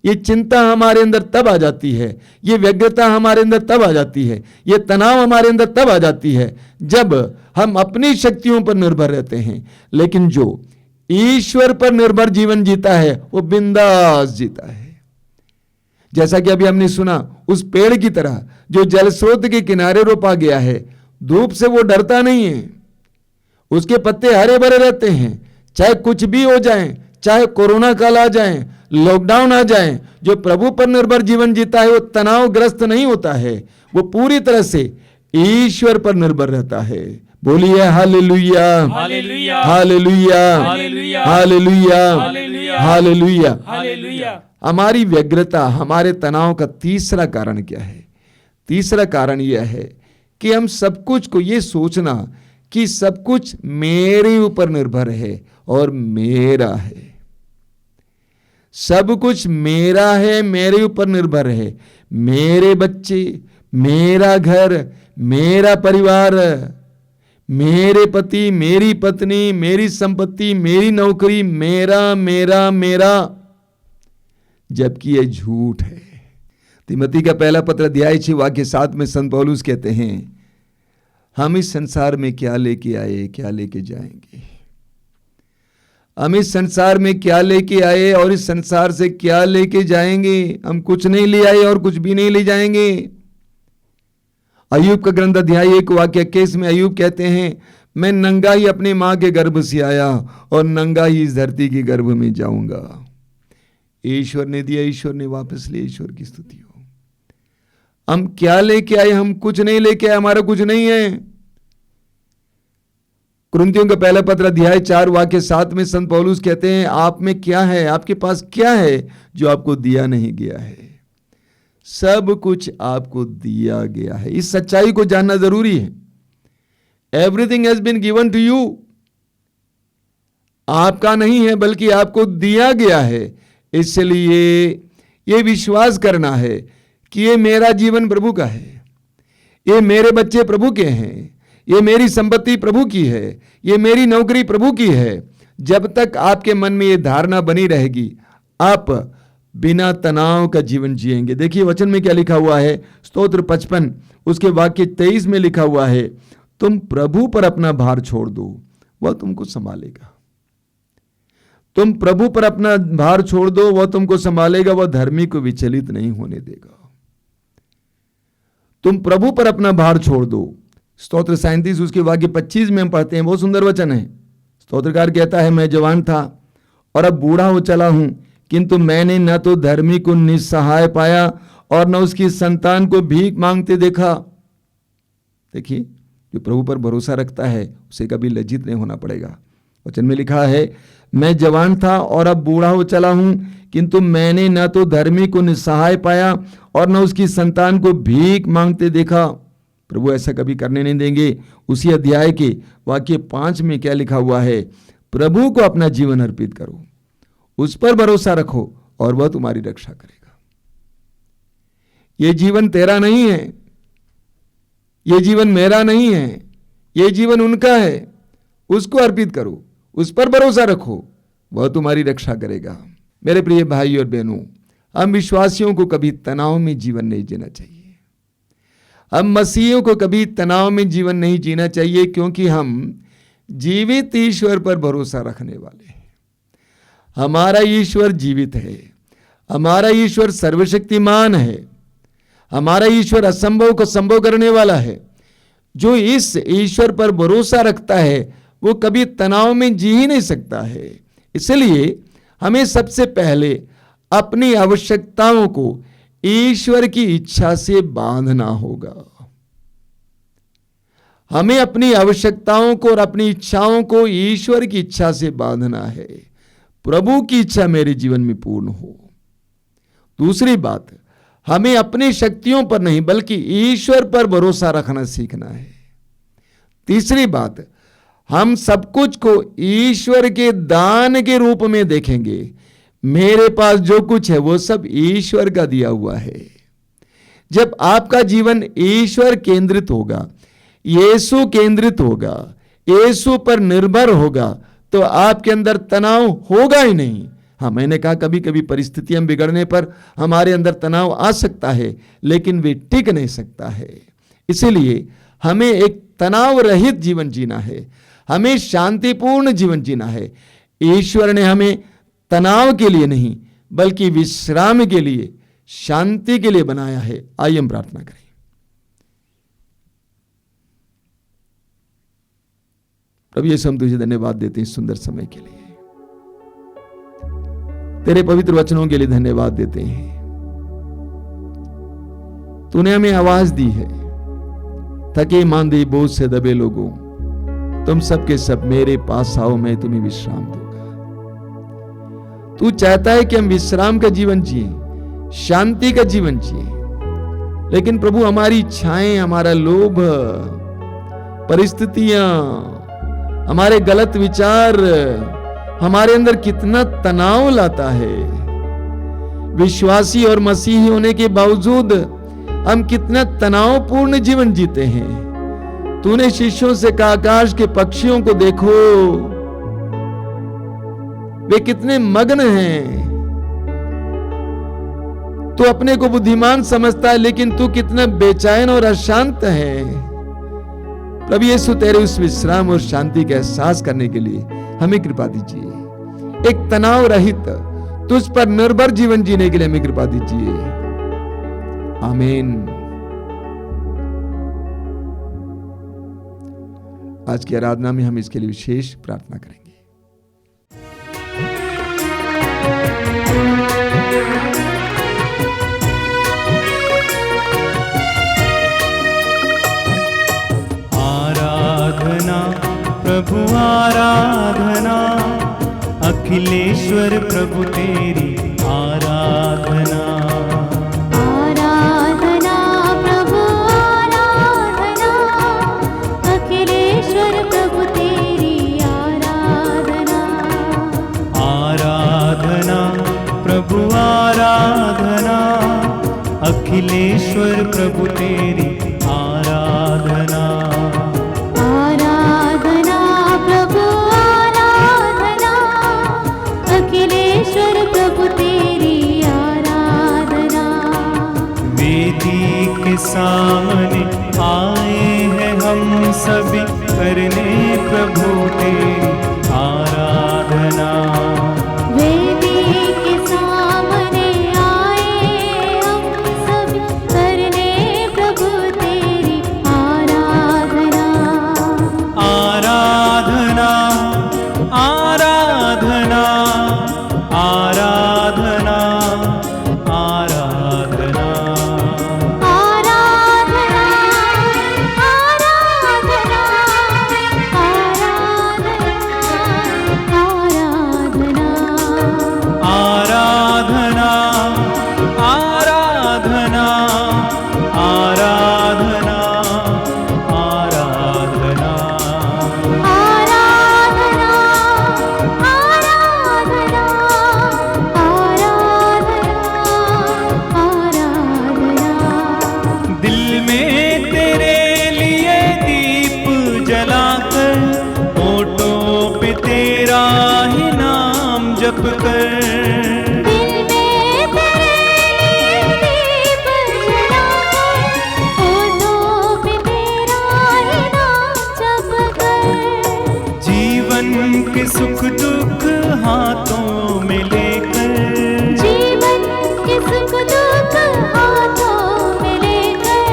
Speaker 5: ये चिंता हमारे अंदर तब आ जाती है, ये व्यग्रता हमारे अंदर तब आ जाती है, ये तनाव हमारे अंदर तब आ जाती है जब हम अपनी शक्तियों पर निर्भर रहते हैं। लेकिन जो ईश्वर पर निर्भर जीवन जीता है वो बिंदास जीता है। जैसा कि अभी हमने सुना, उस पेड़ की तरह जो जल स्रोत के किनारे रोपा गया है, धूप से वो डरता नहीं है, उसके पत्ते हरे भरे रहते हैं। चाहे कुछ भी हो जाए, चाहे कोरोना काल आ जाए, लॉकडाउन आ जाए, जो प्रभु पर निर्भर जीवन जीता है वो तनावग्रस्त नहीं होता है, वो पूरी तरह से ईश्वर पर निर्भर रहता है। बोलिए hallelujah,
Speaker 4: hallelujah,
Speaker 5: hallelujah,
Speaker 4: hallelujah,
Speaker 5: hallelujah,
Speaker 4: hallelujah,
Speaker 5: hallelujah.
Speaker 4: Hallelujah.
Speaker 5: हमारी व्यग्रता, हमारे तनाव का तीसरा कारण क्या है? तीसरा कारण यह है कि हम सब कुछ को ये सोचना कि सब कुछ मेरे ऊपर निर्भर है और मेरा है। सब कुछ मेरा है, मेरे ऊपर निर्भर है। मेरे बच्चे, मेरा घर, मेरा परिवार, मेरे पति, मेरी पत्नी, मेरी संपत्ति, मेरी नौकरी, मेरा मेरा मेरा, जबकि यह झूठ है। तिमोथी का पहला पत्र अध्याय 6 वाक्य 7 में संत पौलुस कहते हैं, हम इस संसार में क्या लेके आए, क्या लेके जाएंगे। हम इस संसार में क्या लेके आए और इस संसार से क्या लेके जाएंगे। हम कुछ नहीं ले आए और कुछ भी नहीं ले जाएंगे। अय्यूब का ग्रंथ अध्याय 1 वाक्य 21 में अय्यूब कहते हैं, मैं नंगा ही अपनी मां के गर्भ से आया और नंगा ही इस धरती के गर्भ में जाऊंगा। ईश्वर ने दिया, ईश्वर ने वापस लिया, ईश्वर की स्तुति हो। हम क्या लेके आए? हम कुछ नहीं लेके आए, हमारा कुछ नहीं है। कुरिन्थियों का पहला पत्र अध्याय 4 वाक्य 7 में संत पौलुस कहते हैं, आप में क्या है, आपके पास क्या है जो आपको दिया नहीं गया है? सब कुछ आपको दिया गया है। इस सच्चाई को जानना जरूरी है। Everything has been given to you. आपका नहीं है बल्कि आपको दिया गया है। इसलिए ये विश्वास करना है कि ये मेरा जीवन प्रभु का है, ये मेरे बच्चे प्रभु के हैं, ये मेरी संपत्ति प्रभु की है, ये मेरी नौकरी प्रभु की है। जब तक आपके मन में ये धारणा बनी रहेगी, आप बिना तनाव का जीवन जिएंगे। देखिए वचन में क्या लिखा हुआ है, स्तोत्र 55 उसके वाक्य 23 में लिखा हुआ है, तुम प्रभु पर अपना भार छोड़ दो, वह तुमको संभालेगा। तुम प्रभु पर अपना भार छोड़ दो, वह तुमको संभालेगा, वह धर्मी को विचलित नहीं होने देगा। तुम प्रभु पर अपना भार छोड़ दो। स्तोत्र 37 उसके वाक्य 25 में हम पढ़ते हैं, बहुत सुंदर वचन है। स्तोत्रकार कहता है, मैं जवान था और अब बूढ़ा हो चला हूं, किंतु मैंने न तो धर्मी को निस्सहाय पाया और न उसकी संतान को भीख मांगते देखा। देखिए, जो प्रभु पर भरोसा रखता है उसे कभी लज्जित नहीं होना पड़ेगा। वचन में लिखा है, मैं जवान था और अब बूढ़ा हो चला हूं, किंतु मैंने न तो धर्मी को निस्सहाय पाया और न उसकी संतान को भीख मांगते देखा। प्रभु ऐसा कभी करने नहीं देंगे। उसी अध्याय के वाक्य 5 में क्या लिखा हुआ है, प्रभु को अपना जीवन अर्पित करो, उस पर भरोसा रखो और वह तुम्हारी रक्षा करेगा। यह जीवन तेरा नहीं है, यह जीवन मेरा नहीं है, यह जीवन उनका है। उसको अर्पित करो, उस पर भरोसा रखो, वह तुम्हारी रक्षा करेगा। मेरे प्रिय भाई और बहनों, हम विश्वासियों को कभी तनाव में जीवन नहीं जीना चाहिए। हम मसीहियों को कभी तनाव में जीवन नहीं जीना चाहिए, क्योंकि हम जीवित ईश्वर पर भरोसा रखने वाले हैं। हमारा ईश्वर जीवित है, हमारा ईश्वर सर्वशक्तिमान है, हमारा ईश्वर असंभव को संभव करने वाला है। जो इस ईश्वर पर भरोसा रखता है वो कभी तनाव में जी ही नहीं सकता है। इसलिए हमें सबसे पहले अपनी आवश्यकताओं को ईश्वर की इच्छा से बांधना होगा। हमें अपनी आवश्यकताओं को और अपनी इच्छाओं को ईश्वर की इच्छा से बांधना है। प्रभु की इच्छा मेरे जीवन में पूर्ण हो। दूसरी बात, हमें अपनी शक्तियों पर नहीं बल्कि ईश्वर पर भरोसा रखना सीखना है। तीसरी बात, हम सब कुछ को ईश्वर के दान के रूप में देखेंगे। मेरे पास जो कुछ है वो सब ईश्वर का दिया हुआ है। जब आपका जीवन ईश्वर केंद्रित होगा, यीशु केंद्रित होगा, यीशु पर निर्भर होगा, तो आपके अंदर तनाव होगा ही नहीं। हाँ, मैंने कहा कभी कभी परिस्थितियां बिगड़ने पर हमारे अंदर तनाव आ सकता है, लेकिन वे टिक नहीं सकता है। इसीलिए हमें एक तनाव रहित जीवन जीना है, हमें शांतिपूर्ण जीवन जीना है। ईश्वर ने हमें तनाव के लिए नहीं बल्कि विश्राम के लिए, शांति के लिए बनाया है। आइए हम प्रार्थना करें। प्रभु यीशु, हम तुझे धन्यवाद देते हैं इस सुंदर समय के लिए, तेरे पवित्र वचनों के लिए धन्यवाद देते हैं। तूने हमें आवाज दी है, थके मांदे बोझ से दबे लोगों, तुम सबके सब मेरे पास आओ, मैं तुम्हें विश्राम दूंगा। तू चाहता है कि हम विश्राम का जीवन जिए, शांति का जीवन जिए, लेकिन प्रभु हमारी इच्छाएं, हमारा लोभ, परिस्थितियां, हमारे गलत विचार हमारे अंदर कितना तनाव लाता है। विश्वासी और मसीही होने के बावजूद हम कितना तनावपूर्ण जीवन जीते हैं। तूने शिष्यों से कहा, आकाश के पक्षियों को देखो, वे कितने मग्न हैं। तू अपने को बुद्धिमान समझता है, लेकिन तू कितना बेचैन और अशांत है। प्रभु यीशु, तेरे उस विश्राम और शांति का एहसास करने के लिए हमें कृपा दीजिए। एक तनाव रहित, तुझ पर निर्भर जीवन जीने के लिए हमें कृपा दीजिए। आमीन। आज की आराधना में हम इसके लिए विशेष प्रार्थना करेंगे।
Speaker 3: आराधना प्रभु आराधना, अखिलेश्वर प्रभु तेरी आराधना।
Speaker 6: आराधना प्रभु आराधना, अखिलेश्वर प्रभु तेरी आराधना।
Speaker 3: आराधना प्रभु आराधना, अखिलेश्वर प्रभु तेरी आराधना।
Speaker 6: आराधना प्रभु आराधना, अखिलेश्वर प्रभु तेरी आराधना।
Speaker 3: वेदी के सामने आए हैं हम सभी, करने प्रभु तेरी आराधना।
Speaker 6: वेदी के सामने आए हम सभी, करने प्रभु तेरी आराधना।
Speaker 3: आराधना आराधना आराधना आराधना।
Speaker 6: आराधना आराधना आराधना।
Speaker 3: हाथों में लेकर,
Speaker 6: जीवन के सुख दुख हाथों में लेकर,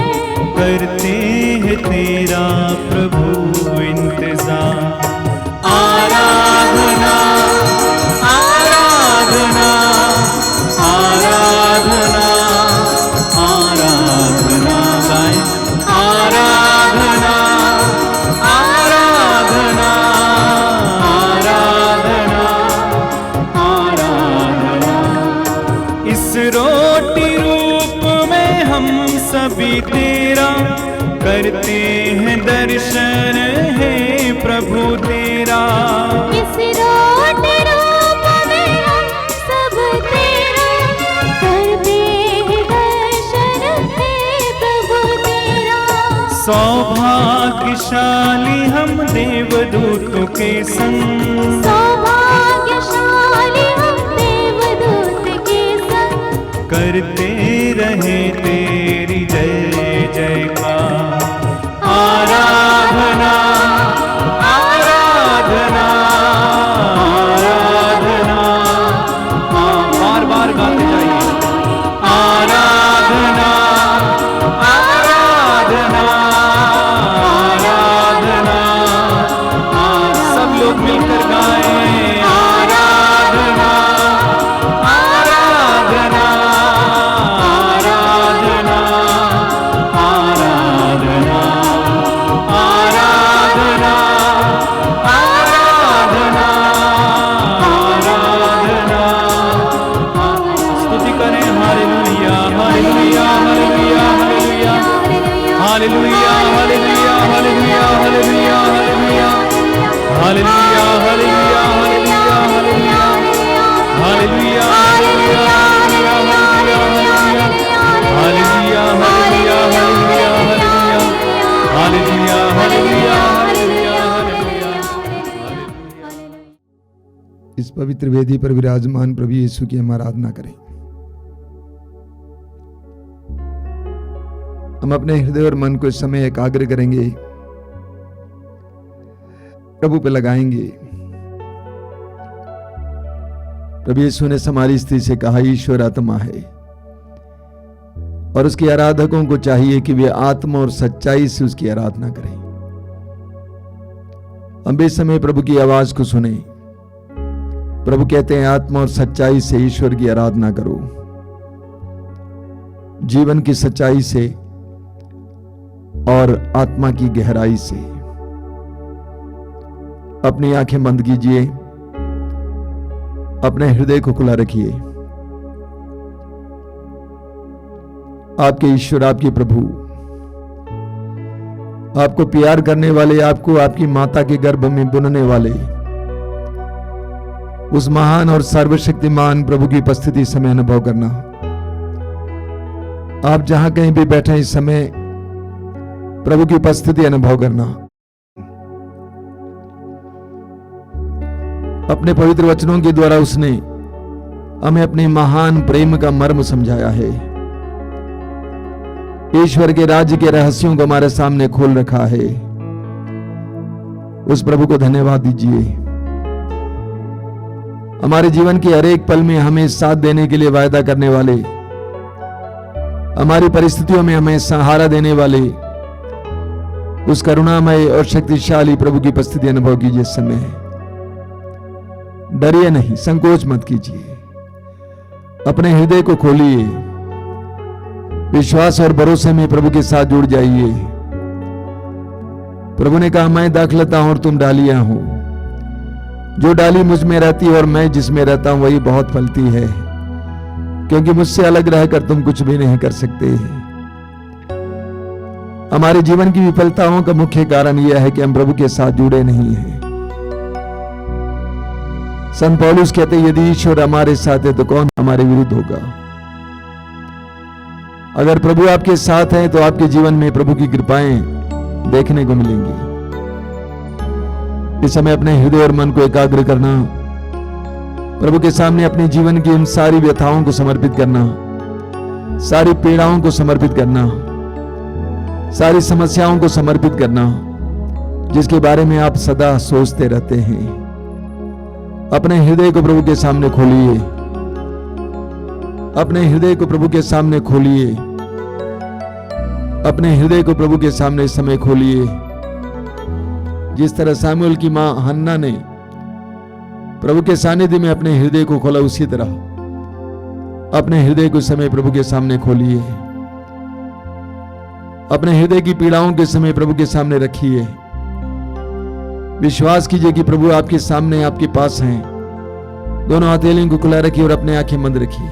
Speaker 3: करते हैं तेरा प्रभु इंतजार। आराधना आराधना आराधना आराधना गाएं, आराधना आराधना आराधना आराधना। इस रोटी रूप में हम सभी तेरा करते हैं दर्शन, है प्रभु तेरा।
Speaker 6: इस रोटी रूप में हम सब तेरा करते हैं दर्शन, है प्रभु तेरा।
Speaker 3: सौभाग्यशाली हम देवदूतों के संग,
Speaker 6: सौभाग्यशाली हम देवदूत के संग,
Speaker 3: करते रहे तेरी जय जयकार। आराधना आराधना आराधना, बार बार गाते जाइए। आराधना आराधना आराधना, सब लोग मिलकर गाएं। आराधना आराधना आराधना आराधना आराधना आराधना आराधना। स्तुति करें। Hallelujah hallelujah hallelujah hallelujah hallelujah hallelujah hallelujah hallelujah hallelujah hallelujah hallelujah hallelujah hallelujah hallelujah hallelujah hallelujah hallelujah hallelujah.
Speaker 5: इस पवित्र वेदी पर विराजमान प्रभु यीशु की हम आराधना करें। हम अपने हृदय और मन को इस समय एकाग्र करेंगे, प्रभु पे लगाएंगे। प्रभु यीशु ने हमारी स्त्री से कहा, ईश्वर आत्मा है और उसके आराधकों को चाहिए कि वे आत्मा और सच्चाई से उसकी आराधना करें। हम भी इस समय प्रभु की आवाज को सुने। प्रभु कहते हैं, आत्मा और सच्चाई से ईश्वर की आराधना करो। जीवन की सच्चाई से और आत्मा की गहराई से। अपनी आंखें बंद कीजिए, अपने हृदय को खुला रखिए। आपके ईश्वर, आपके प्रभु, आपको प्यार करने वाले, आपको आपकी माता के गर्भ में बुनने वाले उस महान और सर्वशक्तिमान प्रभु की उपस्थिति समय अनुभव करना। आप जहां कहीं भी बैठे इस समय प्रभु की उपस्थिति अनुभव करना। अपने पवित्र वचनों के द्वारा उसने हमें अपने महान प्रेम का मर्म समझाया है। ईश्वर के राज्य के रहस्यों को हमारे सामने खोल रखा है। उस प्रभु को धन्यवाद दीजिए। हमारे जीवन के हर एक पल में हमें साथ देने के लिए वायदा करने वाले, हमारी परिस्थितियों में हमें सहारा देने वाले उस करुणामय और शक्तिशाली प्रभु की उपस्थिति अनुभव कीजिए। इस समय डरिए नहीं, संकोच मत कीजिए, अपने हृदय को खोलिए, विश्वास और भरोसे में प्रभु के साथ जुड़ जाइए। प्रभु ने कहा, मैं दाखलता हूं और तुम डालियां हो। जो डाली मुझ में रहती है और मैं जिसमें रहता हूं वही बहुत फलती है, क्योंकि मुझसे अलग रहकर तुम कुछ भी नहीं कर सकते। हमारे जीवन की विफलताओं का मुख्य कारण यह है कि हम प्रभु के साथ जुड़े नहीं हैं। संत पौलुस कहते हैं, यदि ईश्वर हमारे साथ है तो कौन हमारे विरुद्ध होगा। अगर प्रभु आपके साथ है तो आपके जीवन में प्रभु की कृपाएं देखने को मिलेंगी। इस समय अपने हृदय और मन को एकाग्र करना, प्रभु के सामने अपने जीवन की उन सारी व्यथाओं को समर्पित करना, सारी पीड़ाओं को समर्पित करना, सारी समस्याओं को समर्पित करना जिसके बारे में आप सदा सोचते रहते हैं। अपने हृदय को प्रभु के सामने खोलिए, अपने हृदय को प्रभु के सामने खोलिए, अपने हृदय को प्रभु के सामने इस समय खोलिए। जिस तरह सामुएल की मां हन्ना ने प्रभु के सानिध्य में अपने हृदय को खोला, उसी तरह अपने हृदय को समय प्रभु के सामने खोलिए। अपने हृदय की पीड़ाओं के समय प्रभु के सामने रखिए। विश्वास कीजिए कि प्रभु आपके सामने, आपके पास हैं। दोनों हथेलियों को खुला रखिए और अपने आंखें बंद रखिए।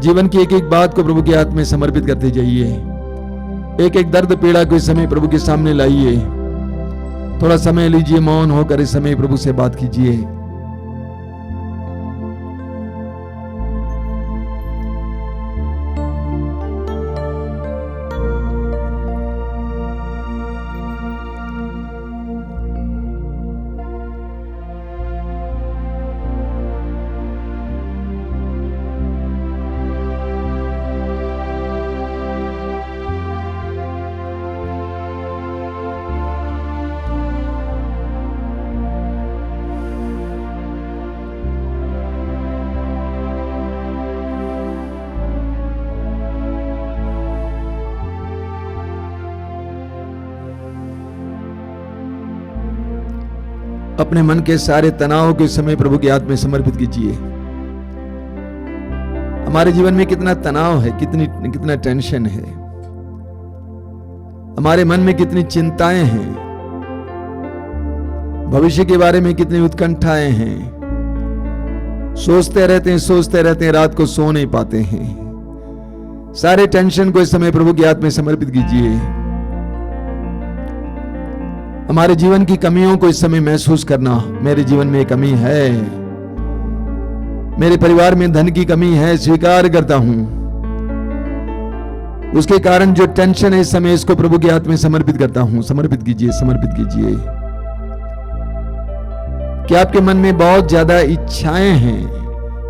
Speaker 5: जीवन की एक एक बात को प्रभु के हाथ में समर्पित करते जाइए। एक एक दर्द पीड़ा को इस समय प्रभु के सामने लाइए। थोड़ा समय लीजिए, मौन होकर इस समय प्रभु से बात कीजिए। अपने मन के सारे तनाव के समय प्रभु के हाथ में समर्पित कीजिए। हमारे जीवन में कितना तनाव है, कितना टेंशन है, हमारे मन में कितनी चिंताएं हैं, भविष्य के बारे में कितनी उत्कंठाएं हैं। सोचते रहते हैं, रात को सो नहीं पाते हैं। सारे टेंशन को इस समय प्रभु के हाथ में समर्पित कीजिए। हमारे जीवन की कमियों को इस समय महसूस करना, मेरे जीवन में कमी है, मेरे परिवार में धन की कमी है, स्वीकार करता हूं। उसके कारण जो टेंशन है इस समय, इसको प्रभु के हाथ में समर्पित करता हूं। समर्पित कीजिए, समर्पित कीजिए। क्या आपके मन में बहुत ज्यादा इच्छाएं हैं,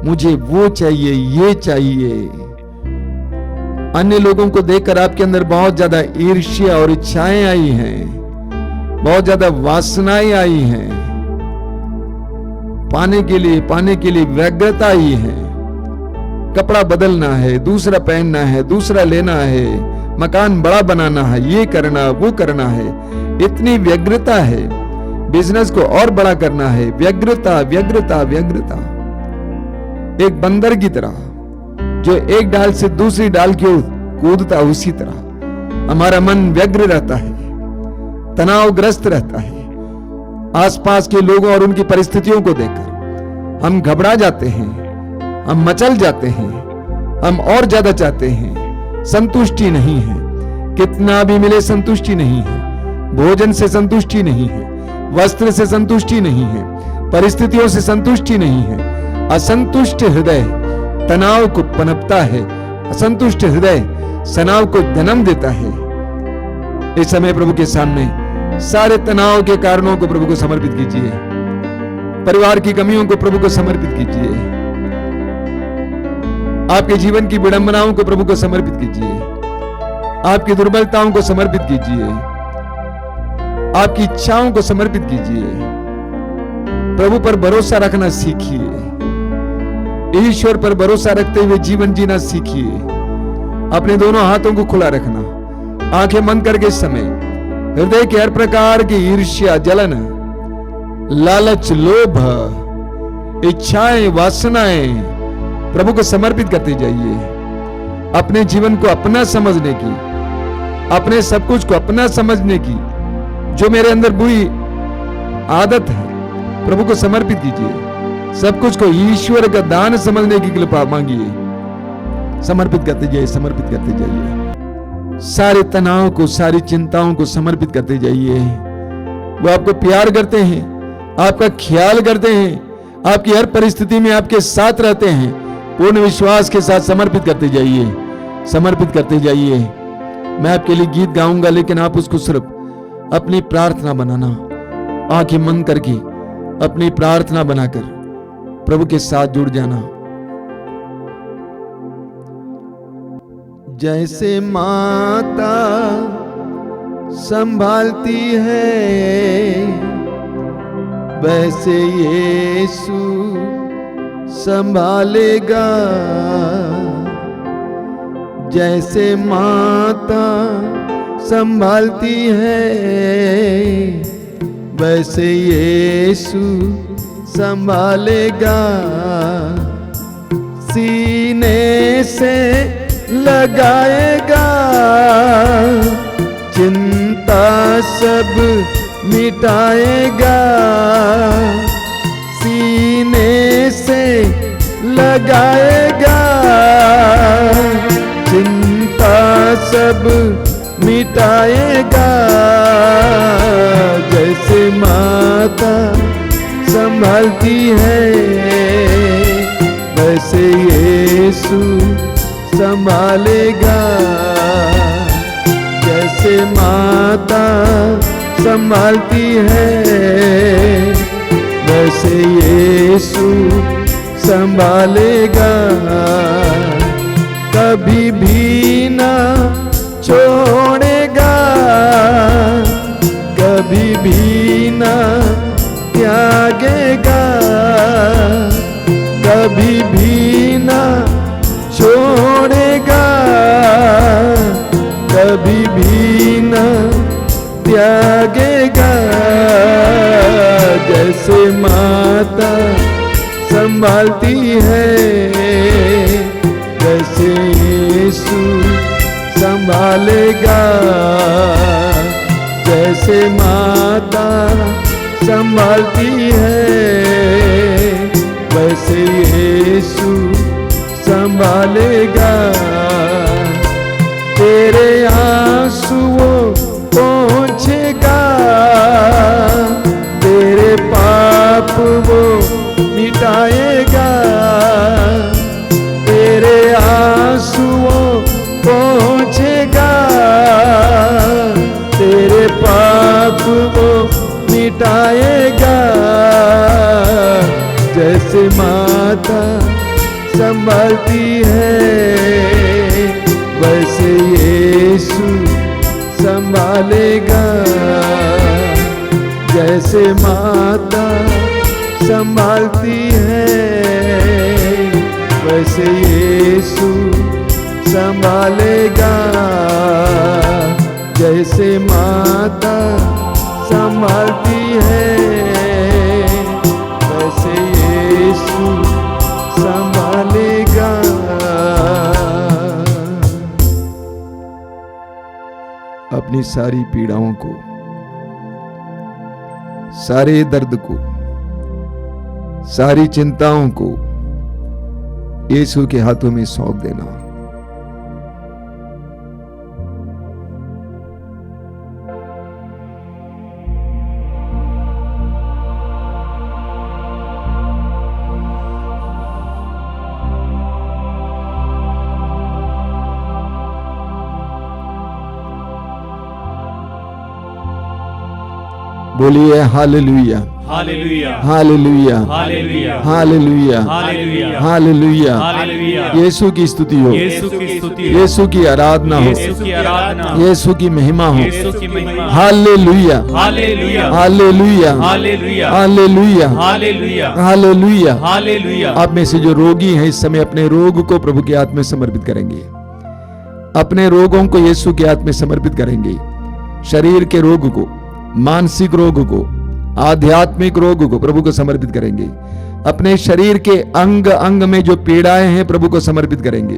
Speaker 5: मुझे वो चाहिए, ये चाहिए। अन्य लोगों को देखकर आपके अंदर बहुत ज्यादा ईर्ष्या और इच्छाएं आई हैं, बहुत ज्यादा वासनाएं आई हैं। पाने के लिए व्यग्रता आई है। कपड़ा बदलना है, दूसरा पहनना है, दूसरा लेना है, मकान बड़ा बनाना है, ये करना वो करना है। इतनी व्यग्रता है। बिजनेस को और बड़ा करना है। व्यग्रता व्यग्रता व्यग्रता। एक बंदर की तरह जो एक डाल से दूसरी डाल की ओर कूदता, उसी तरह हमारा मन व्यग्र रहता है, तनावग्रस्त रहता है। आसपास के लोगों और उनकी परिस्थितियों को देखकर हम घबरा जाते हैं, हम मचल जाते हैं, हम और ज्यादा चाहते हैं। संतुष्टि नहीं है, कितना भी मिले संतुष्टि नहीं है। भोजन से संतुष्टि नहीं है, वस्त्र से संतुष्टि नहीं है, परिस्थितियों से संतुष्टि नहीं है। असंतुष्ट हृदय तनाव को पनपता है। असंतुष्ट हृदय तनाव को जन्म देता है। इस समय प्रभु के सामने सारे तनाव के कारणों को प्रभु को समर्पित कीजिए। परिवार की कमियों को प्रभु को समर्पित कीजिए। आपके जीवन की विडंबनाओं को प्रभु को समर्पित कीजिए। आपकी दुर्बलताओं को समर्पित कीजिए। आपकी इच्छाओं को समर्पित कीजिए। प्रभु पर भरोसा रखना सीखिए। ईश्वर पर भरोसा रखते हुए जीवन जीना सीखिए। अपने दोनों हाथों को खुला रखना, आंखें बंद करके इस समय हृदय के हर प्रकार की ईर्ष्या, जलन, लालच, लोभ, इच्छाएं, वासनाएं प्रभु को समर्पित करते जाइए। अपने जीवन को अपना समझने की, अपने सब कुछ को अपना समझने की जो मेरे अंदर बुरी आदत है, प्रभु को समर्पित कीजिए। सब कुछ को ईश्वर का दान समझने की कृपा मांगिए। समर्पित करते जाइए, समर्पित करते जाइए। सारे तनाव को, सारी चिंताओं को समर्पित करते जाइए। वो आपको प्यार करते हैं, आपका ख्याल करते हैं, आपकी हर परिस्थिति में आपके साथ रहते हैं। पूर्ण विश्वास के साथ समर्पित करते जाइए, समर्पित करते जाइए। मैं आपके लिए गीत गाऊंगा, लेकिन आप उसको सिर्फ अपनी प्रार्थना बनाना, आंखें बंद करके अपनी प्रार्थना बनाकर प्रभु के साथ जुड़ जाना। जैसे माता संभालती है वैसे यीशु संभालेगा। जैसे माता संभालती है वैसे यीशु संभालेगा। सीने से लगाएगा, चिंता सब मिटाएगा। सीने से लगाएगा, चिंता सब मिटाएगा। जैसे माता संभालती है वैसे यीशु संभालेगा। जैसे माता संभालती है वैसे यीशु संभालेगा। कभी भी ना छोड़ेगा, कभी भी ना त्यागेगा। कभी भी ना छोड़ेगा, कभी भी ना त्यागेगा। जैसे माता संभालती है वैसे यीशु संभालेगा। जैसे माता संभालती है वैसे यीशु संभालेगा। तेरे आंसुओं पोंछेगा, तेरे पाप वो मिटाएगा। तेरे आंसुओं पोंछेगा, तेरे पाप वो मिटाएगा। जैसे माता संभालती है वैसे यीशु संभालेगा। जैसे माता संभालती है वैसे यीशु संभालेगा। जैसे माता संभालती है वैसे यीशु संभालेगा। अपनी सारी पीड़ाओं को, सारे दर्द को, सारी चिंताओं को यीशु के हाथों में सौंप देना। बोलिए hallelujah,
Speaker 3: hallelujah,
Speaker 5: hallelujah,
Speaker 3: hallelujah,
Speaker 5: hallelujah,
Speaker 3: hallelujah,
Speaker 5: hallelujah.
Speaker 3: Hallelujah.
Speaker 5: Yeshu की स्तुति हो,
Speaker 3: यीशु की स्तुति हो,
Speaker 5: यीशु की आराधना हो,
Speaker 3: यीशु की आराधना हो,
Speaker 5: यीशु की महिमा हो।
Speaker 3: यीशु की महिमा।
Speaker 5: Hallelujah,
Speaker 3: hallelujah,
Speaker 5: hallelujah,
Speaker 3: hallelujah,
Speaker 5: hallelujah,
Speaker 3: hallelujah,
Speaker 5: hallelujah.
Speaker 3: Hallelujah.
Speaker 5: आप में से जो रोगी हैं इस समय अपने रोग को प्रभु के हाथ में समर्पित करेंगे। अपने रोगों को यीशु के हाथ में समर्पित करेंगे। शरीर के रोग को, मानसिक रोग को, आध्यात्मिक रोग को प्रभु को समर्पित करेंगे। अपने शरीर के अंग अंग में जो पीड़ाएं हैं प्रभु को समर्पित करेंगे।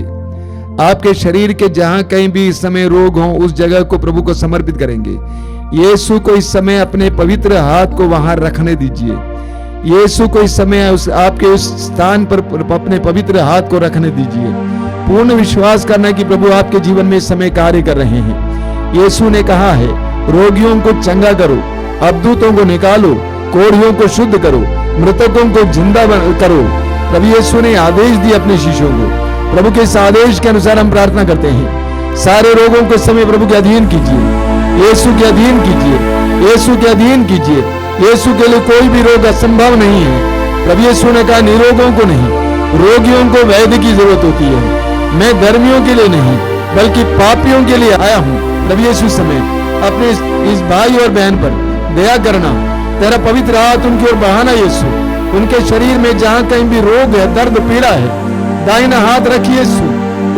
Speaker 5: आपके शरीर के जहां कहीं भी इस समय रोग हो उस जगह को प्रभु को समर्पित करेंगे। यीशु को इस समय अपने पवित्र हाथ को वहां रखने दीजिए। यीशु को इस समय आपके उस स्थान पर अपने पवित्र हाथ को रखने दीजिए। पूर्ण विश्वास करना कि प्रभु आपके जीवन में इस समय कार्य कर रहे हैं। यीशु ने कहा है, रोगियों को चंगा करो, अबदूतों को निकालो, कोढ़ियों को शुद्ध करो, मृतकों को जिंदा करो। प्रभु यीशु ने आदेश दिए अपने शिष्यों को। प्रभु के इस आदेश के अनुसार हम प्रार्थना करते हैं। सारे रोगों को इस समय प्रभु के अधीन कीजिए, यीशु के अधीन कीजिए, यीशु के अधीन कीजिए। यीशु के लिए कोई भी रोग असंभव नहीं है। प्रभु यीशु ने कहा, निरोगों को नहीं, रोगियों को वैद्य की जरूरत होती है। मैं धर्मियों के लिए नहीं बल्कि पापियों के लिए आया हूँ। प्रभु यीशु समय अपने इस भाई और बहन पर दया करना, तेरा पवित्र हाथ उनकी ओर बढ़ाना यीशु। उनके शरीर में जहां कहीं भी रोग है, दर्द, पीड़ा है, दाहिना हाथ रखिए यीशु,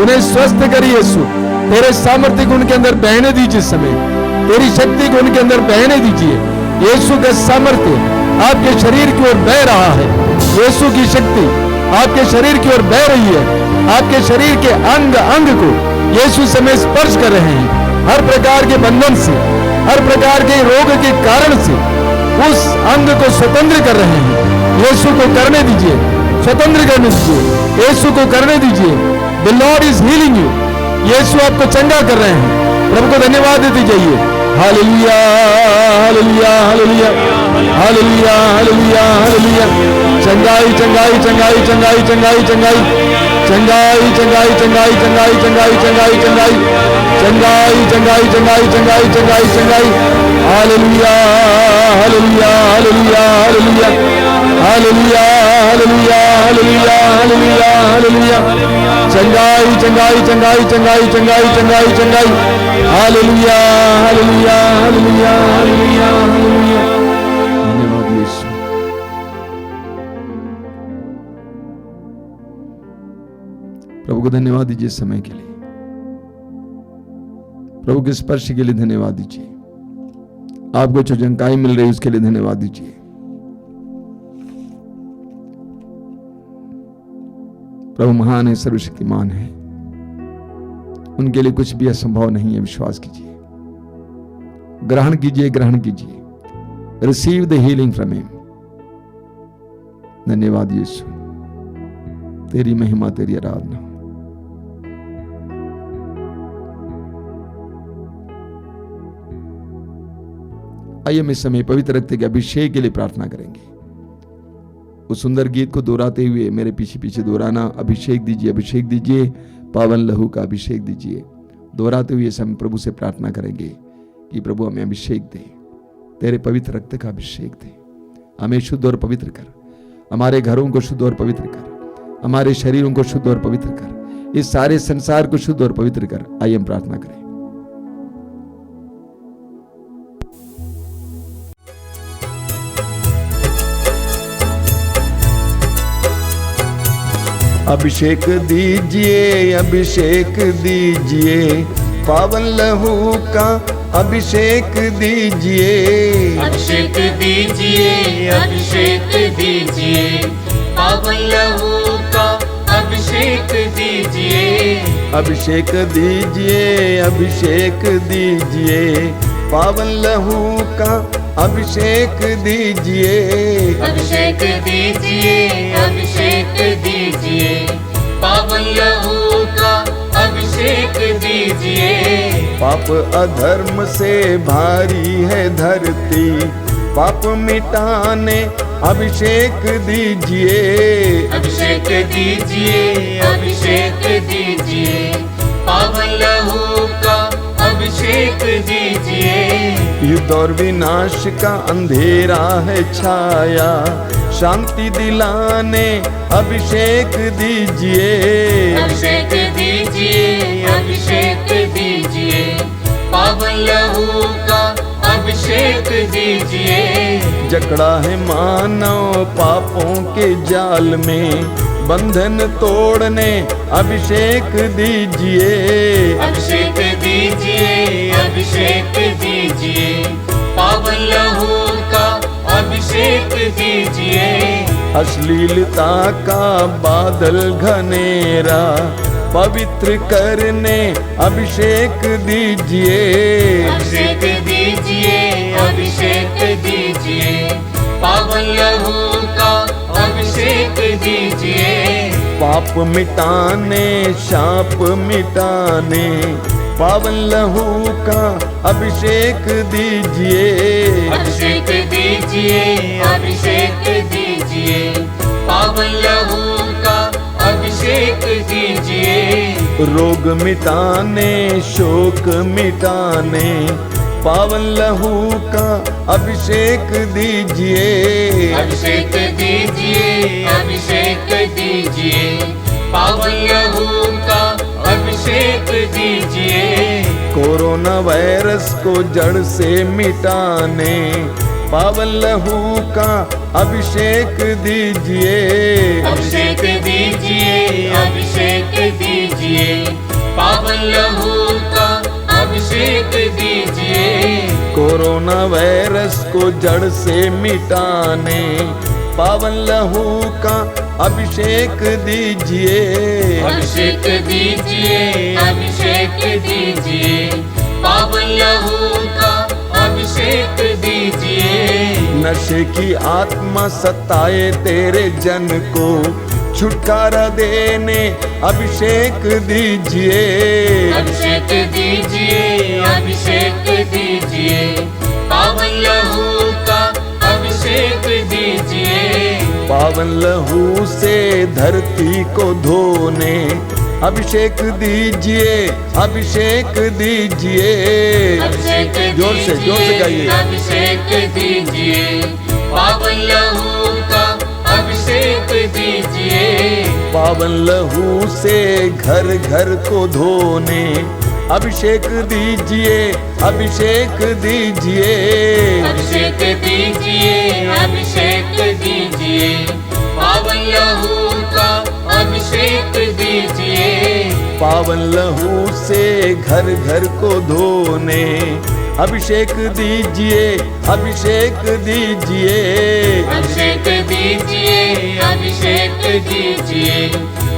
Speaker 5: उन्हें स्वस्थ करिए यीशु। तेरे सामर्थ्य को उनके अंदर बहने दीजिए समय, तेरी शक्ति को उनके अंदर बहने दीजिए। यीशु का सामर्थ्य आपके शरीर की ओर बह रहा है। यीशु की शक्ति आपके शरीर की ओर बह रही है। आपके शरीर के अंग अंग को यीशु समय स्पर्श कर रहे हैं। हर प्रकार के बंधन से, हर प्रकार के रोग के कारण से उस अंग को स्वतंत्र कर रहे हैं। यीशु को करने दीजिए, स्वतंत्र करने दीजिए, यीशु को करने दीजिए। The lord is healing you. Yeshu आपको चंगा कर रहे हैं। प्रभु को धन्यवाद देते जाइए। Hallelujah, hallelujah, hallelujah, hallelujah, hallelujah, hallelujah. चंगाई, चंगाई, चंगाई, चंगाई, चंगाई, चंगाई, चंगाई, चंगाई, चंगाई, चंगाई, चंगाई, चंगाई, चंगाई, चंगाई, चंगाई, चंगाई, चंगाई, चंगाई, चंगाई। Hallelujah, hallelujah, hallelujah, hallelujah, hallelujah, hallelujah, hallelujah, hallelujah, hallelujah. चंगाई, चंगाई, चंगाई, चंगाई, चंगाई, चंगाई, चंगाई। Hallelujah, hallelujah, hallelujah, hallelujah, hallelujah. धन्यवाद यीशु। प्रभु को धन्यवाद दीजिए समय के लिए, प्रभु के स्पर्श के लिए धन्यवाद दीजिए। आपको जो चंगाई मिल रही है उसके लिए धन्यवाद दीजिए। प्रभु महान है, सर्वशक्तिमान है, उनके लिए कुछ भी असंभव नहीं है। विश्वास कीजिए, ग्रहण कीजिए, ग्रहण कीजिए। Receive the healing from him. धन्यवाद यीशु, तेरी महिमा, तेरी आराधना। आइए हम इस समय पवित्र रक्त के अभिषेक के लिए प्रार्थना करेंगे। उस सुंदर गीत को दोहराते हुए मेरे पीछे पीछे दोहराना। अभिषेक दीजिए, अभिषेक दीजिए, पावन लहू का अभिषेक दीजिए। दोहराते हुए हम प्रभु से प्रार्थना करेंगे कि प्रभु हमें अभिषेक दे, तेरे पवित्र रक्त का अभिषेक दे। हमें शुद्ध और पवित्र कर, हमारे घरों को शुद्ध और पवित्र कर, हमारे शरीरों को शुद्ध और पवित्र कर, इस सारे संसार को शुद्ध और पवित्र कर। आइए हम प्रार्थना करें। अभिषेक दीजिए, अभिषेक दीजिए, पावन लहू का अभिषेक दीजिए।
Speaker 1: अभिषेक दीजिए, अभिषेक दीजिए, पावन लहू का अभिषेक दीजिए।
Speaker 5: अभिषेक दीजिए, अभिषेक दीजिए, पावन लहू का अभिषेक दीजिए।
Speaker 1: अभिषेक दीजिए, अभिषेक दीजिए, पावन लहू का अभिषेक दीजिए।
Speaker 5: पाप अधर्म से भारी है धरती, पाप मिटाने अभिषेक दीजिए।
Speaker 1: अभिषेक दीजिए, अभिषेक दीजिए, पावन लहू का अभिषेक दीजिए।
Speaker 5: युद्ध और विनाश का अंधेरा है छाया, शांति दिलाने अभिषेक दीजिए।
Speaker 1: अभिषेक दीजिए, अभिषेक दीजिए, पावन लहू का अभिषेक दीजिए।
Speaker 5: जकड़ा है मानव पापों के जाल में, बंधन तोड़ने अभिषेक दीजिए।
Speaker 1: अभिषेक दीजिए, अभिषेक दीजिए, पावन लहू का अभिषेक दीजिए।
Speaker 5: अश्लीलता का बादल घनेरा पवित्र करने अभिषेक दीजिए।
Speaker 1: अभिषेक दीजिए, अभिषेक दीजिए, पावन लहू का अभिषेक दीजिए।
Speaker 5: पाप मिटाने, शाप मिटाने, पावन लहू का अभिषेक दीजिए।
Speaker 1: अभिषेक दीजिए, अभिषेक दीजिए, पावन लहू का अभिषेक दीजिए।
Speaker 5: रोग मिटाने, शोक मिटाने, पावन लहू का अभिषेक दीजिए।
Speaker 1: अभिषेक दीजिए, अभिषेक दीजिए, पावन लहू का अभिषेक दीजिए।
Speaker 5: कोरोना वायरस को जड़ से मिटाने पावन लहू का अभिषेक दीजिए।
Speaker 1: अभिषेक दीजिए, अभिषेक दीजिए, पावन लहू का अभिषेक दीजिए।
Speaker 5: कोरोना वायरस को जड़ से मिटाने पावन लहू का अभिषेक दीजिए।
Speaker 1: अभिषेक दीजिए, अभिषेक दीजिए, पावन लहू का अभिषेक दीजिए।
Speaker 5: नशे की आत्मा सताए तेरे जन को छुटकारा देने अभिषेक दीजिए।
Speaker 1: अभिषेक दीजिए, अभिषेक दीजिए, पावन लहू का अभिषेक दीजिए।
Speaker 5: पावन लहू से धरती को धोने अभिषेक दीजिए, अभिषेक दीजिए।
Speaker 1: अभिषेक
Speaker 5: जोर से गाइए।
Speaker 1: अभिषेक दीजिए, पावन लहू का अभिषेक दीजिए।
Speaker 5: पावन लहू से घर घर को धोने अभिषेक दीजिए, अभिषेक दीजिए।
Speaker 1: अभिषेक दीजिए, अभिषेक दीजिए, पावन लहू का अभिषेक दीजिए।
Speaker 5: पावन लहू से घर घर को धोने अभिषेक दीजिए, अभिषेक दीजिए।
Speaker 1: अभिषेक दीजिए, अभिषेक दीजिए,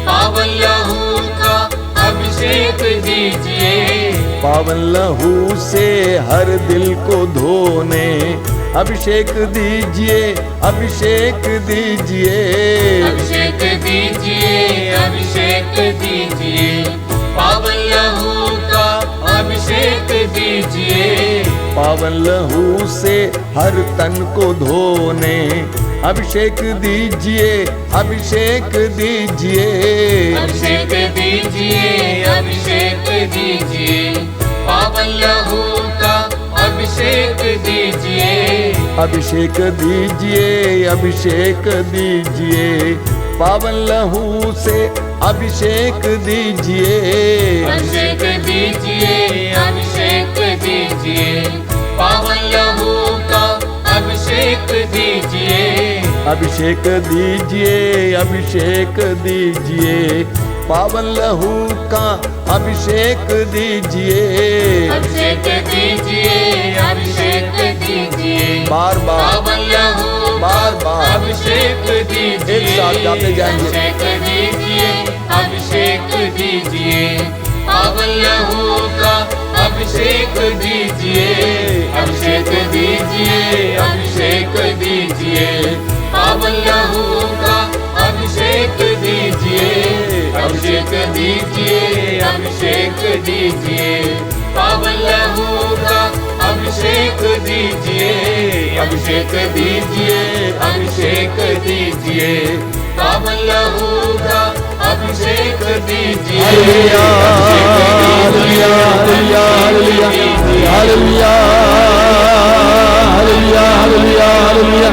Speaker 1: पावन लहू का अभिषेक दीजिए।
Speaker 5: पावन लहू से हर दिल को धोने अभिषेक दीजिए, अभिषेक दीजिए।
Speaker 1: अभिषेक दीजिए, अभिषेक दीजिए, पावन लहू का अभिषेक दीजिए।
Speaker 5: पावन लहू से हर तन को धोने अभिषेक दीजिए, अभिषेक दीजिए।
Speaker 1: अभिषेक दीजिए, अभिषेक दीजिए, पावन लहू का अभिषेक दीजिए।
Speaker 5: अभिषेक दीजिए, अभिषेक दीजिए, पावन लहू से अभिषेक दीजिए।
Speaker 1: अभिषेक दीजिए, अभिषेक दीजिए, पावन लहू का अभिषेक दीजिए।
Speaker 5: अभिषेक दीजिए, अभिषेक दीजिए, पावन लहू का अभिषेक दीजिए।
Speaker 1: अभिषेक दीजिए, अभिषेक दीजिए,
Speaker 5: बार बार
Speaker 1: पावन लहू
Speaker 5: बार बार
Speaker 1: अभिषेक दीजिए।
Speaker 5: एक साथ गाते जाएंगे।
Speaker 1: अभिषेक दीजिए, अभिषेक दीजिए, पावन लहू का अभिषेक दीजिए। अभिषेक दीजिए, अभिषेक दीजिए, पावन लहू का अभिषेक दीजिए। अभिषेक दीजिए, अभिषेक दीजिए, पावन लहू का अभिषेक दीजिए। अभिषेक दीजिए, अभिषेक दीजिए, पावन लहू का अभिषेक दीजिए।
Speaker 5: Hallelujah, hallelujah, hallelujah, hallelujah, hallelujah, hallelujah, hallelujah.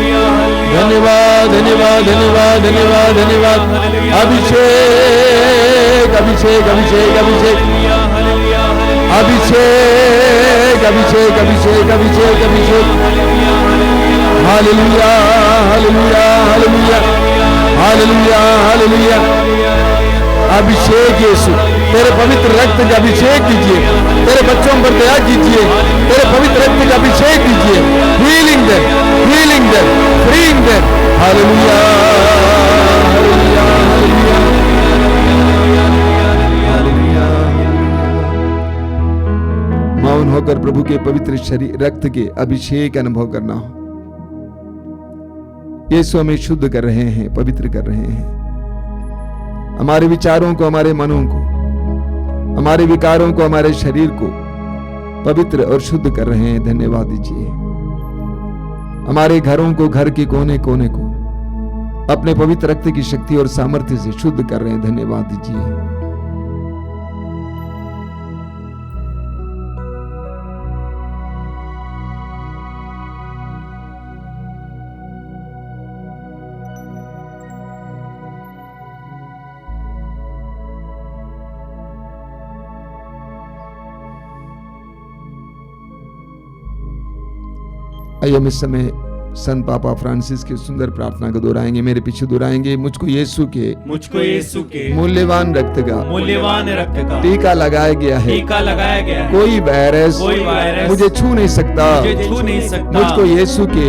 Speaker 5: धन्यवाद, धन्यवाद, धन्यवाद, धन्यवाद, धन्यवाद। अभिषेक, अभिषेक, अभिषेक, अभिषेक, अभिषेक, अभिषेक, अभिषेक, अभिषेक, अभिषेक। Hallelujah, hallelujah, hallelujah, hallelujah, hallelujah. अभिषेक यीशु, तेरे पवित्र रक्त का अभिषेक कीजिए, तेरे बच्चों पर दया कीजिए, तेरे पवित्र रक्त का अभिषेक कीजिए। हीलिंग दे, हीलिंग दे, फ्रीइंग दे। Hallelujah, hallelujah, hallelujah, hallelujah. मौन होकर प्रभु के पवित्र शरीर रक्त के अभिषेक अनुभव करना हो। यीशु हमें शुद्ध कर रहे हैं, पवित्र कर रहे हैं। हमारे विचारों को, हमारे मनों को, हमारे विकारों को, हमारे शरीर को पवित्र और शुद्ध कर रहे हैं। धन्यवाद दीजिए। हमारे घरों को, घर के कोने कोने को अपने पवित्र रक्त की शक्ति और सामर्थ्य से शुद्ध कर रहे हैं। धन्यवाद दीजिए। आइए हम इस समय संत पापा फ्रांसिस की सुंदर प्रार्थना को दोहराएंगे, मेरे पीछे दोहराएंगे। मुझको यीशु के मूल्यवान रक्त का टीका लगाया गया है, कोई वायरस मुझे छू नहीं सकता। मुझको यीशु के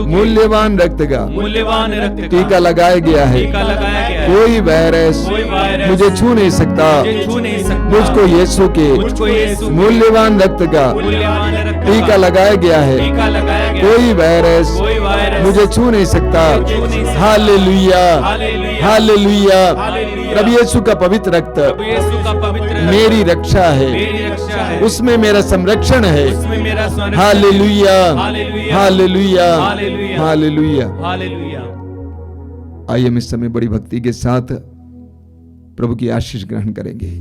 Speaker 5: मूल्यवान रक्त का टीका लगाया गया है, कोई वायरस मुझे छू नहीं सकता। मुझको यीशु के मूल्यवान रक्त का टीका लगाया गया है, कोई वायरस मुझे छू नहीं सकता। Hallelujah, hallelujah. प्रभु यीशु का पवित्र रक्त मेरी रक्षा है, उसमें मेरा संरक्षण है। Hallelujah, hallelujah, hallelujah. आइए हम इस समय बड़ी भक्ति के साथ प्रभु की आशीष ग्रहण करेंगे।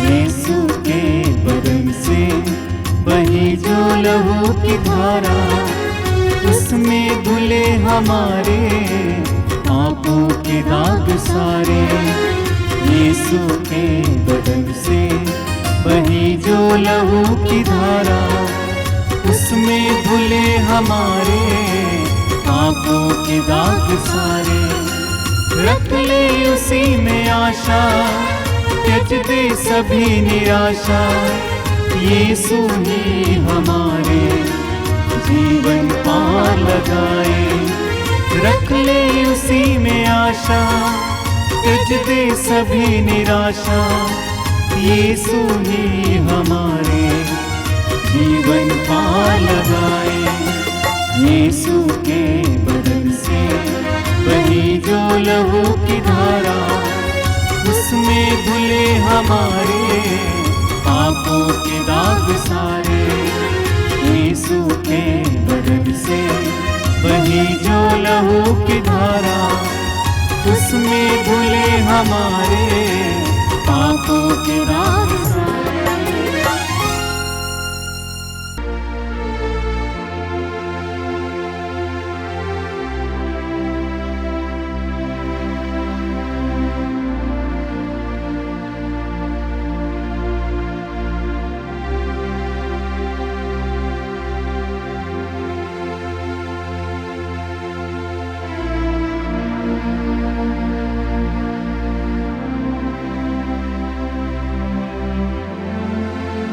Speaker 7: यीशु के बदन से बही जो लहू की धारा, उसमें धुले हमारे पापों के दाग सारे। यीशु के बदन से बही जो लहू की धारा, उसमें धुले हमारे पापों के दाग सारे। रख ले उसी में आशा, त्यज दे सभी निराशा। यीशु ही हमारे जीवन पार लगाए। रख ले उसी में आशा, त्यज दे सभी निराशा। यीशु ही हमारे जीवन पार लगाए। यीशु के बदन से बही जो लहू की धारा, उसमें धुले हमारे पापों के दाग सारे। यीशु के बदन से बही जो लहू की धारा, उसमें धुले हमारे पापों के दाग